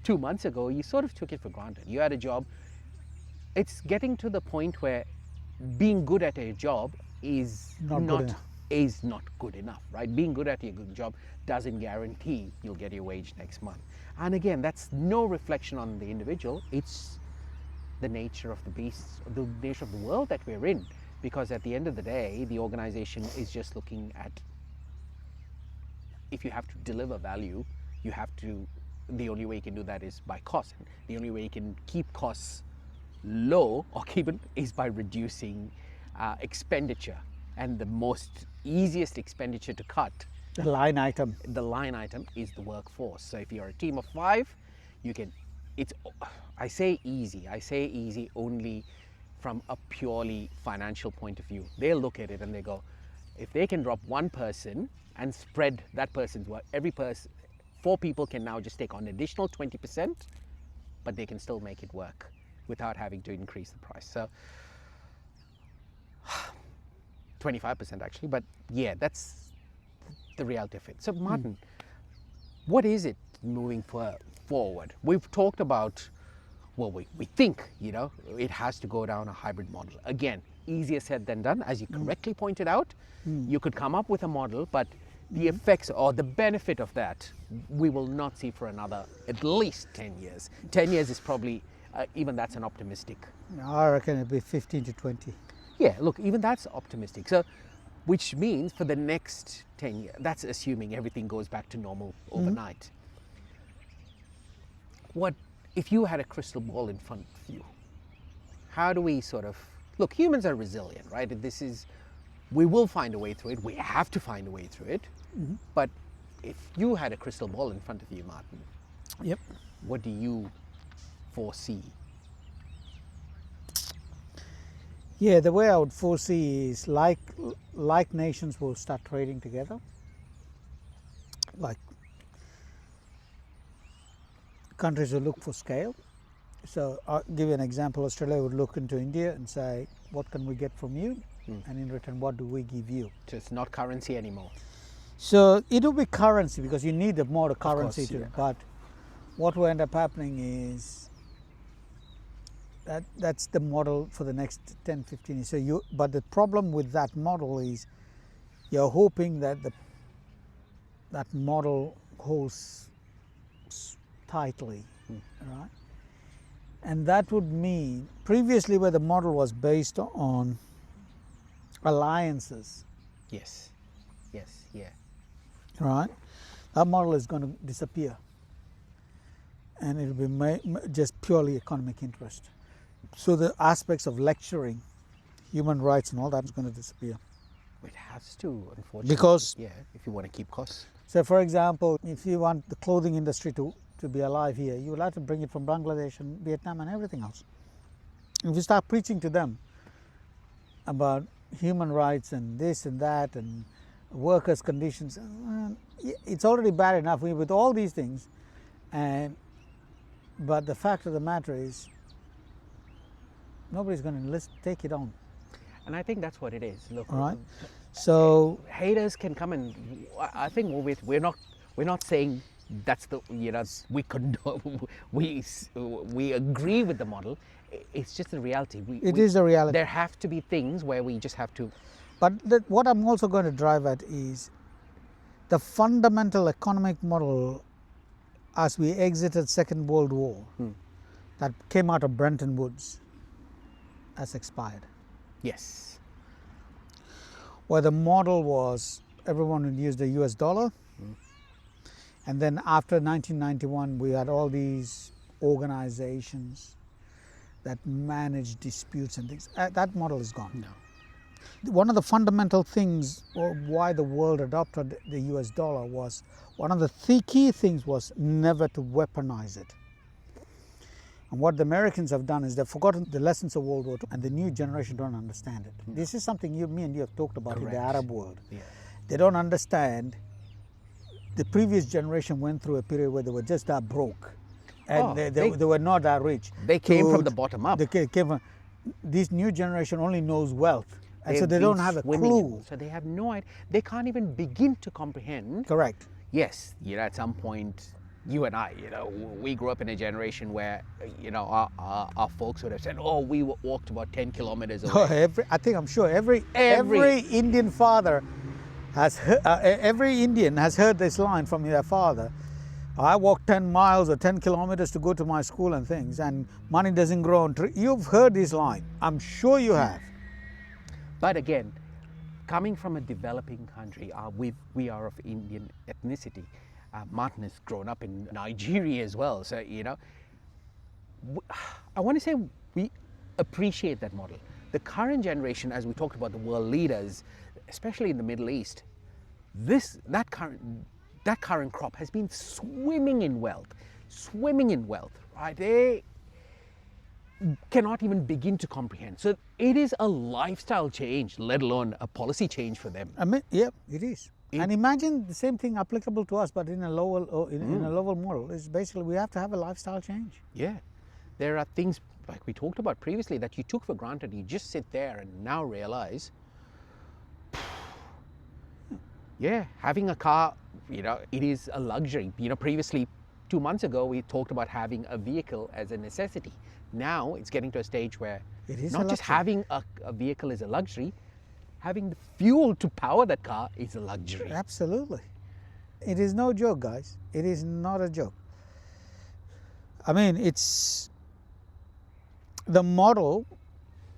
2 months ago, you sort of took it for granted. You had a job. It's getting to the point where being good at a job is not good enough, right? Being good at a good job doesn't guarantee you'll get your wage next month. And again, that's no reflection on the individual. It's the nature of the beast, the nature of the world that we're in. Because at the end of the day, the organization is just looking at, if you have to deliver value, the only way you can do that is by cost. The only way you can keep costs low or keep it is by reducing expenditure. And the most easiest expenditure to cut The line item. The line item is the workforce. So if you're a team of 5, you can, I say easy only from a purely financial point of view. They'll look at it and they go, if they can drop one person and spread that person's work, 4 people can now just take on additional 20%, but they can still make it work without having to increase the price. So 25% actually, but yeah, that's the reality of it. So Martin, what is it moving forward? We've talked about, well, we think, it has to go down a hybrid model. Again, easier said than done, as you correctly pointed out. You could come up with a model, but the effects or the benefit of that, we will not see for another at least 10 years. 10 years is probably, even that's an optimistic. I reckon it'll be 15 to 20. Yeah, look, even that's optimistic. So, which means for the next 10 years, that's assuming everything goes back to normal overnight. What, if you had a crystal ball in front of you, how do we sort of, look, humans are resilient, right? We will find a way through it. We have to find a way through it. But if you had a crystal ball in front of you, Martin, Yep. what do you foresee? Yeah, the way I would foresee is like nations will start trading together. Like countries will look for scale. So I'll give you an example. Australia would look into India and say, what can we get from you? And in return, what do we give you? So it's not currency anymore. So it'll be currency because you need more currency course, yeah. But what will end up happening is that's the model for the next 10, 15 years. But the problem with that model is you're hoping that that model holds tightly, right? And that would mean previously where the model was based on alliances, Yes, yeah. right? That model is going to disappear, and it will be just purely economic interest. So the aspects of lecturing, human rights, and all that is going to disappear. It has to, unfortunately. Because if you want to keep costs. So, for example, if you want the clothing industry to be alive here, you will have to bring it from Bangladesh and Vietnam and everything else. If you start preaching to them about human rights and this and that and workers' conditions, it's already bad enough with all these things. But the fact of the matter is, nobody's going to take it on. And I think that's what it is. Look, all right. So haters can come and I think we're not saying that's the we condone, we agree with the model. It's just a reality. It is a reality. There have to be things where we just have to. But what I'm also going to drive at is the fundamental economic model as we exited Second World War that came out of Bretton Woods has expired. Yes. Where the model was everyone would use the US dollar. And then after 1991, we had all these organizations that manage disputes and things. That model is gone. No. One of the fundamental things why the world adopted the US dollar was, one of the key things was never to weaponize it. And what the Americans have done is they've forgotten the lessons of World War II, and the new generation don't understand it. No. This is something me and you have talked about. Correct. In the Arab world. Yeah. They don't understand. The previous generation went through a period where they were just that broke. And they were not that rich. They came from the bottom up. They came from, this new generation only knows wealth. And so they don't have a clue. So they have no idea. They can't even begin to comprehend. Correct. Yes, at some point, you and I, we grew up in a generation where, our folks would have said, oh, we walked about 10 kilometers away. I'm sure every Indian father every Indian has heard this line from their father. I walk 10 miles or 10 kilometers to go to my school and things, and money doesn't grow on trees. You've heard this line. I'm sure you have. But again, coming from a developing country, we are of Indian ethnicity. Martin has grown up in Nigeria as well. So, I want to say we appreciate that model. The current generation, as we talked about the world leaders, especially in the Middle East, that current crop has been swimming in wealth, right? They cannot even begin to comprehend. So it is a lifestyle change, let alone a policy change for them. I mean, yeah, it is. And imagine the same thing applicable to us, but in a lower model. It's basically we have to have a lifestyle change. Yeah, there are things like we talked about previously that you took for granted. You just sit there and now realize, yeah, having a car, it is a luxury. Previously, 2 months ago, we talked about having a vehicle as a necessity. Now it's getting to a stage where not just having a vehicle is a luxury, having the fuel to power that car is a luxury. Absolutely. It is no joke, guys. It is not a joke. I mean, it's the model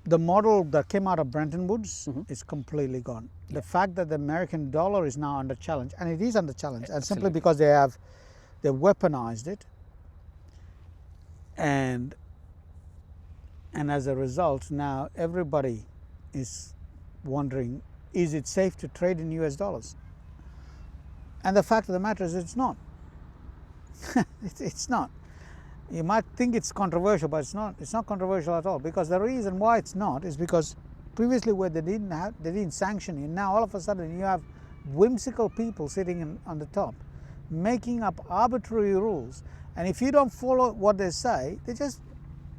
that came out of Bretton Woods is completely gone. Yeah. The fact that the American dollar is now under challenge, and it is under challenge, and simply because they weaponized it, and as a result, now everybody is wondering, is it safe to trade in US dollars? And the fact of the matter is it's not. It's not. You might think it's controversial, but it's not. It's not controversial at all, because the reason why it's not is because previously where they didn't sanction you, now all of a sudden you have whimsical people sitting on the top making up arbitrary rules, and if you don't follow what they say, they just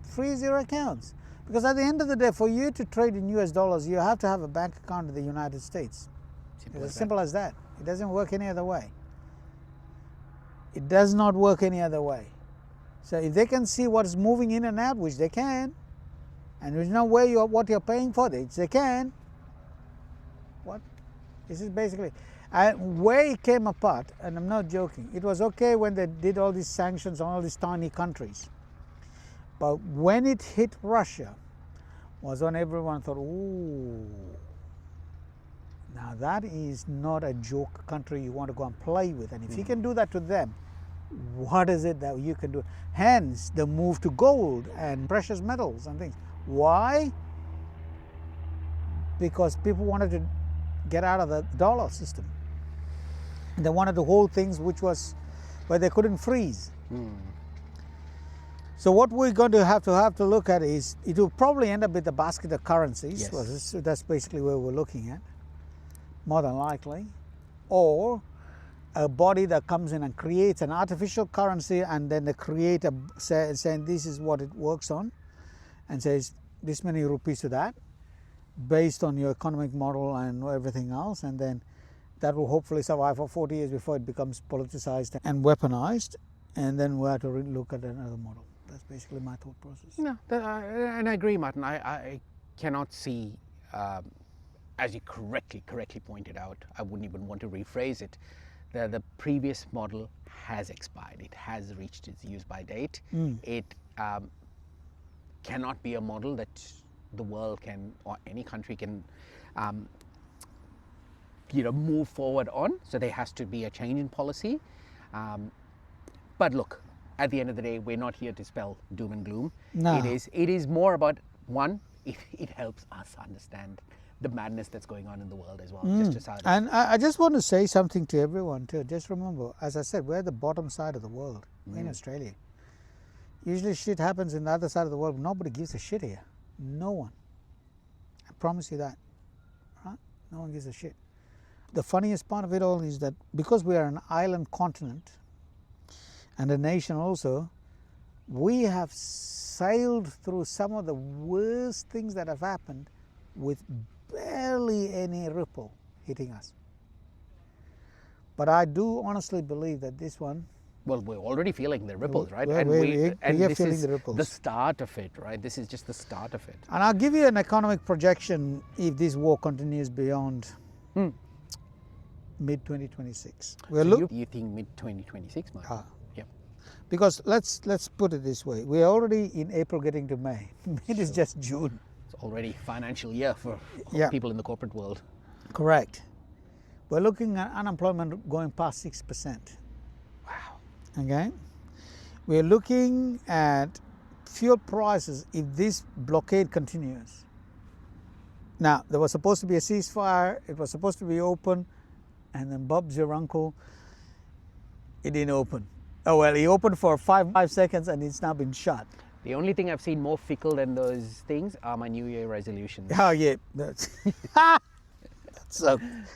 freeze your accounts. Because at the end of the day, for you to trade in US dollars, you have to have a bank account in the United States. It's as simple as that. It doesn't work any other way. It does not work any other way. So if they can see what's moving in and out, which they can, and there's no way what you're paying for it, they can. What? This is basically, where it came apart, and I'm not joking, it was okay when they did all these sanctions on all these tiny countries. But when it hit Russia, was when everyone thought, ooh, now that is not a joke country you want to go and play with. And if you can do that to them, what is it that you can do? Hence the move to gold and precious metals and things. Why? Because people wanted to get out of the dollar system. And they wanted to hold things which was where they couldn't freeze. So what we're going to have to look at is, it will probably end up with a basket of currencies. Yes. Well, that's basically where we're looking at, more than likely. Or a body that comes in and creates an artificial currency, and then they create saying this is what it works on, and says this many rupees to that, based on your economic model and everything else, and then that will hopefully survive for 40 years before it becomes politicized and weaponized, and then we have to look at another model. That's basically my thought process. No, and I agree, Martin. I cannot see, as you correctly pointed out, I wouldn't even want to rephrase it, the previous model has expired. It has reached its use-by date. It cannot be a model that the world can, or any country can, move forward on. So there has to be a change in policy. But look, at the end of the day, we're not here to spell doom and gloom. No. It is more about, one, it helps us understand the madness that's going on in the world as well. And I just want to say something to everyone too. Just remember, as I said, we're the bottom side of the world. We're in Australia. Usually shit happens in the other side of the world. Nobody gives a shit here. No one. I promise you that. Right? No one gives a shit. The funniest part of it all is that because we are an island continent and a nation also, we have sailed through some of the worst things that have happened with barely any ripple hitting us. But I do honestly believe that this one... Well, we're already feeling the ripples, right? We are this feeling is the ripples. The start of it, right? This is just the start of it. And I'll give you an economic projection if this war continues beyond mid-2026. You think mid-2026, Mark? Yep. Because let's put it this way. We're already in April getting to May. It is just June. It's already financial year for people in the corporate world. Correct. We're looking at unemployment going past 6%. Wow. Okay? We're looking at fuel prices if this blockade continues. Now, there was supposed to be a ceasefire. It was supposed to be open. and then Bob's your uncle. It didn't open. Oh well, he opened for 5 seconds and it's now been shut. The only thing I've seen more fickle than those things are my New Year resolutions. Oh yeah, that's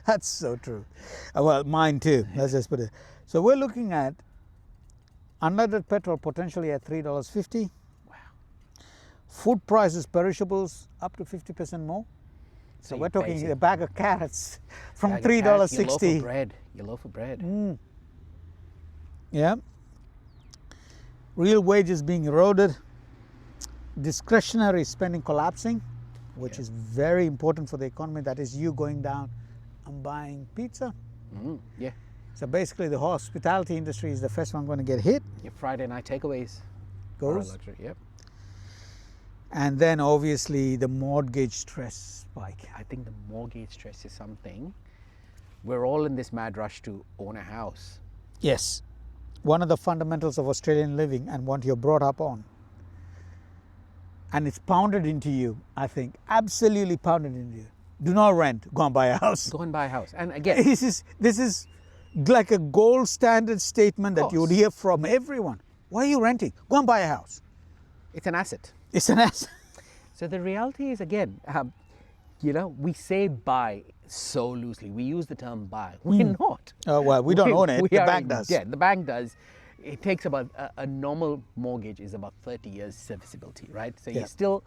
that's so true. Well, mine too. Let's just put it. So we're looking at unleaded petrol potentially at $3.50. Wow. Food prices, perishables up to 50% more. So we're talking basically- a bag of carrots from Bag of carrots, Your loaf $3.60. of bread. Your loaf of bread. Yeah. Real wages being eroded. Discretionary spending collapsing, which is very important for the economy. That is you going down and buying pizza. Yeah. So basically the hospitality industry is the first one going to get hit. Your Friday night takeaways. are a Goes. luxury. Yep. And then obviously the mortgage stress spike. I think the mortgage stress is something. We're all in this mad rush to own a house. Yes. One of the fundamentals of Australian living and what you're brought up on. And it's pounded into you, I think. Absolutely pounded into you. Do not rent, go and buy a house. Go and buy a house. And again, This is like a gold standard statement that you would course. hear from everyone. Why are you renting? Go and buy a house. it's an asset. It's an asset. So the reality is, again, we say buy so loosely. We use the term buy. We're not. Oh, well, we don't own it. We The are bank in does. debt. The bank does. It takes about a normal mortgage is about 30 years serviceability, right? So Yeah. you're still,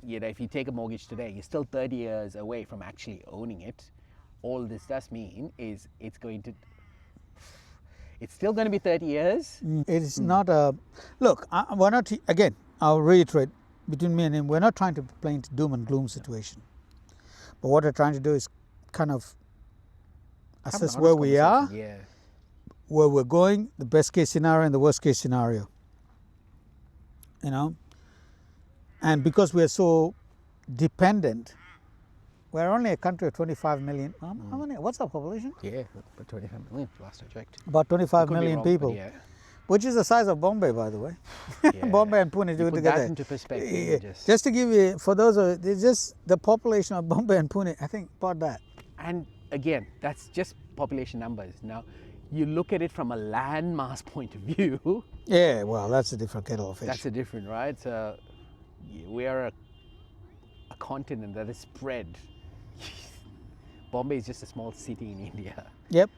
if you take a mortgage today, you're still 30 years away from actually owning it. All this does mean is it's still going to be 30 years. It is not a... Look, we're not... Again, I'll reiterate, between me and him, we're not trying to play into doom and gloom situation. But what we're trying to do is kind of Have an assess honest where we are, conversation. Yeah. where we're going, the best case scenario and the worst case scenario. And because we're so dependent, we're only a country of 25 million. How many? What's our population? Yeah, about 25 million last I checked. About 25 Could be million wrong, but people, Yeah. which is the size of Bombay, by the way. Yeah. Bombay and Pune You do put together. that into perspective. Yeah. Just to give you, for those of it's just the population of Bombay and Pune, I think about that. And again, that's just population numbers. Now, you look at it from a land mass point of view, Yeah, well, that's a different kettle of fish. that's a different, right? So we are a continent that is spread. Bombay is just a small city in India. Yep,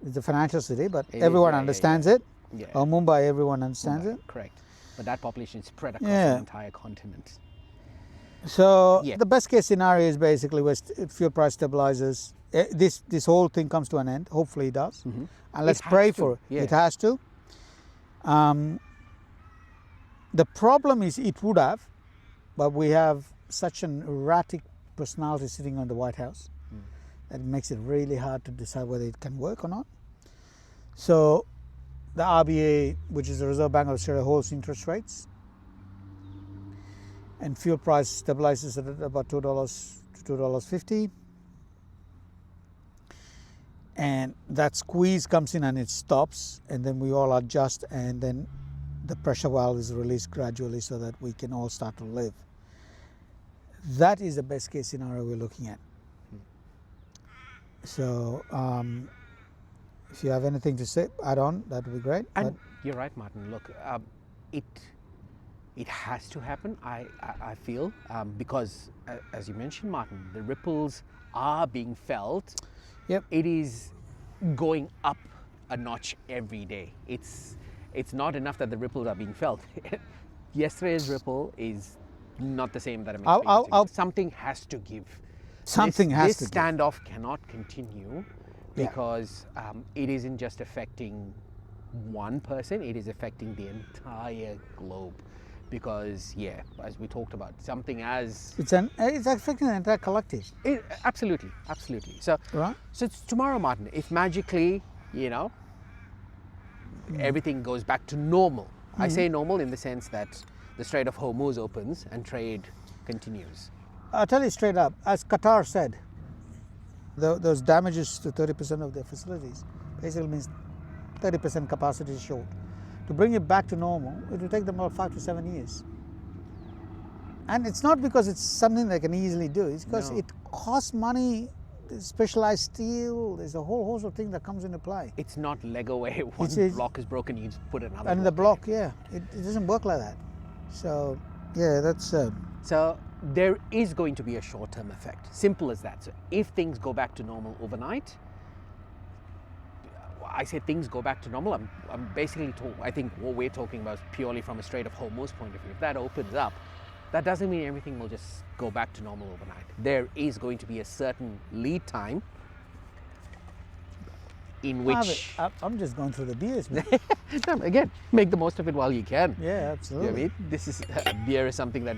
it's a financial city, but It is, everyone yeah, understands yeah. it. Yeah. Or Mumbai, everyone understands Mumbai, it. Correct. But that population is spread across Yeah. the entire continent. So Yeah. the best case scenario is basically where fuel price stabilizes. This whole thing comes to an end. Hopefully it does. And let's It has pray to, for it. yeah. It has to. The problem is it would have, but we have such an erratic personality sitting on the White House that it makes it really hard to decide whether it can work or not. So the RBA, which is the Reserve Bank of Australia, holds interest rates, and fuel price stabilizes at about $2 to $2.50. And that squeeze comes in and it stops, and then we all adjust, and then the pressure valve is released gradually so that we can all start to live. That is the best case scenario we're looking at. So if you have anything to say, add on, that would be great. And you're right, Martin. Look, it has to happen, I feel, because as you mentioned, Martin, the ripples are being felt. Yep. It is going up a notch every day. It's not enough that the ripples are being felt. Yesterday's ripple is not the same that I'm experiencing. Something has to give. Something has to This give. standoff cannot continue Yeah. because it isn't just affecting one person, it is affecting the entire globe. Because, yeah, as we talked about, something as... It's affecting the entire collective. Absolutely. So, Right. so it's tomorrow, Martin, if magically, everything goes back to normal. I say normal in the sense that the Strait of Hormuz opens and trade continues. I'll tell you straight up, as Qatar said, those damages to 30% of their facilities basically means 30% capacity is short. To bring it back to normal, it will take them about 5 to 7 years. And it's not because it's something they can easily do, it's because No. it costs money there's specialized steel. There's a whole host of things that comes into play. It's not Lego where one block is broken, you just put another And the block block, yeah, it doesn't work like that. So, yeah, that's... So there is going to be a short-term effect. Simple as that. So if things go back to normal overnight, I say things go back to normal, I'm basically I think what we're talking about is purely from a Strait of Hormuz point of view. If that opens up, that doesn't mean everything will just go back to normal overnight. There is going to be a certain lead time in which... I'm just going through the beers, man. Again, make the most of it while you can. Yeah, absolutely. You know what I mean? This is beer is something that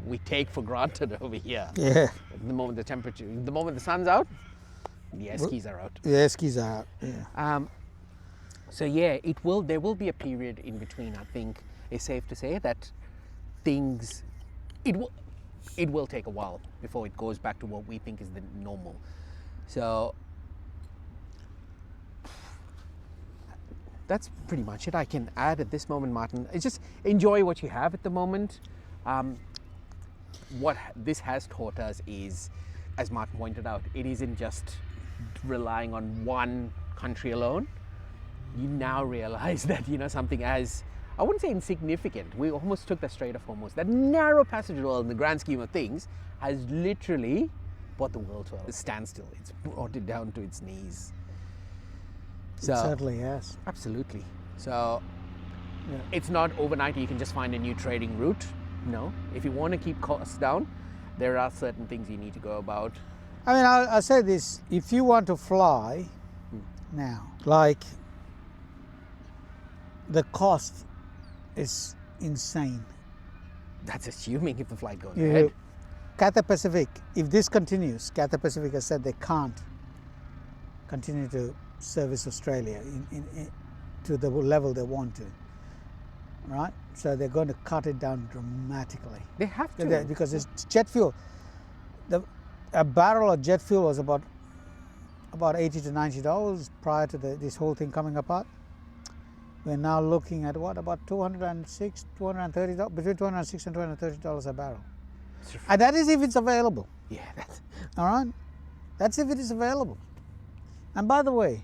we take for granted over here. Yeah. The moment the sun's out, the Eskies are out. The Eskies are out, yeah. So yeah, there will be a period in between, I think, it's safe to say that it will take a while before it goes back to what we think is the normal. So that's pretty much it I can add at this moment, Martin. It's just enjoy what you have at the moment. What this has taught us is, as Martin pointed out, it isn't just relying on one country alone. You now realize that, something as, I wouldn't say insignificant, we almost took the Strait of Hormuz, that narrow passage road in the grand scheme of things has literally brought the world to a standstill. It's brought it down to its knees. So, it certainly has. Absolutely. So it's not overnight you can just find a new trading route. No. If you want to keep costs down, there are certain things you need to go about. I mean, I'll say this, if you want to fly now, like, the cost is insane. That's assuming if the flight goes ahead. Cathay Pacific, if this continues, Cathay Pacific has said they can't continue to service Australia to the level they want to, right? So they're going to cut it down dramatically. They have to. Because it's jet fuel. A barrel of jet fuel was about $80 to $90 prior to this whole thing coming apart. We're now looking at about $230, between $206 and $230 a barrel. And that is if it's available. Yeah, that's... All right? That's if it is available. And by the way,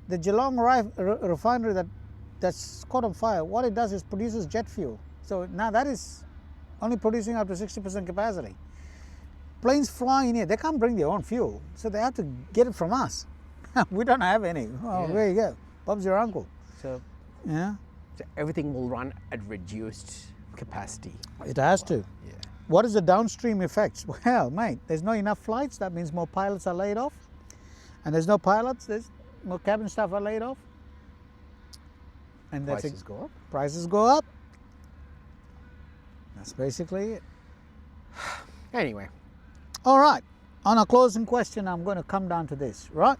the Geelong refinery that's caught on fire, what it does is produces jet fuel. So now that is only producing up to 60% capacity. Planes fly in here, they can't bring their own fuel, so they have to get it from us. We don't have any. Oh, there you go. Bob's your uncle. So, yeah. So everything will run at reduced capacity. It has to. Yeah. What is the downstream effects? Well, mate, there's not enough flights. That means more pilots are laid off. And there's no pilots, there's more cabin staff are laid off. And that's Prices go up. Prices go up. That's basically it. Anyway. All right. On a closing question, I'm going to come down to this, right?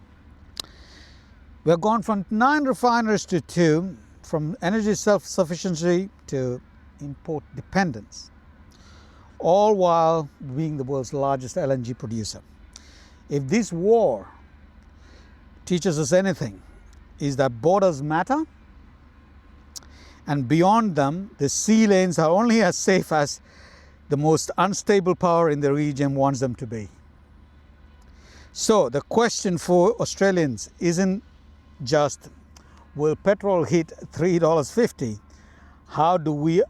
We've gone from 9 refineries to 2, from energy self-sufficiency to import dependence, all while being the world's largest LNG producer. If this war teaches us anything, is that borders matter, and beyond them, the sea lanes are only as safe as the most unstable power in the region wants them to be. So the question for Australians isn't just, will petrol hit $3.50? How do we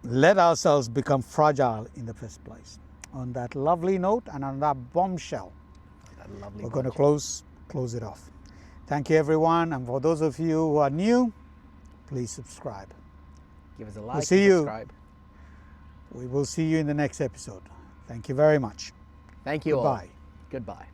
let ourselves become fragile in the first place? On that lovely note and on that bombshell, we're going to close it off. Thank you, everyone. And for those of you who are new, please subscribe. Give us a like, subscribe. We will see you in the next episode. Thank you very much. Thank you all. Goodbye. Goodbye.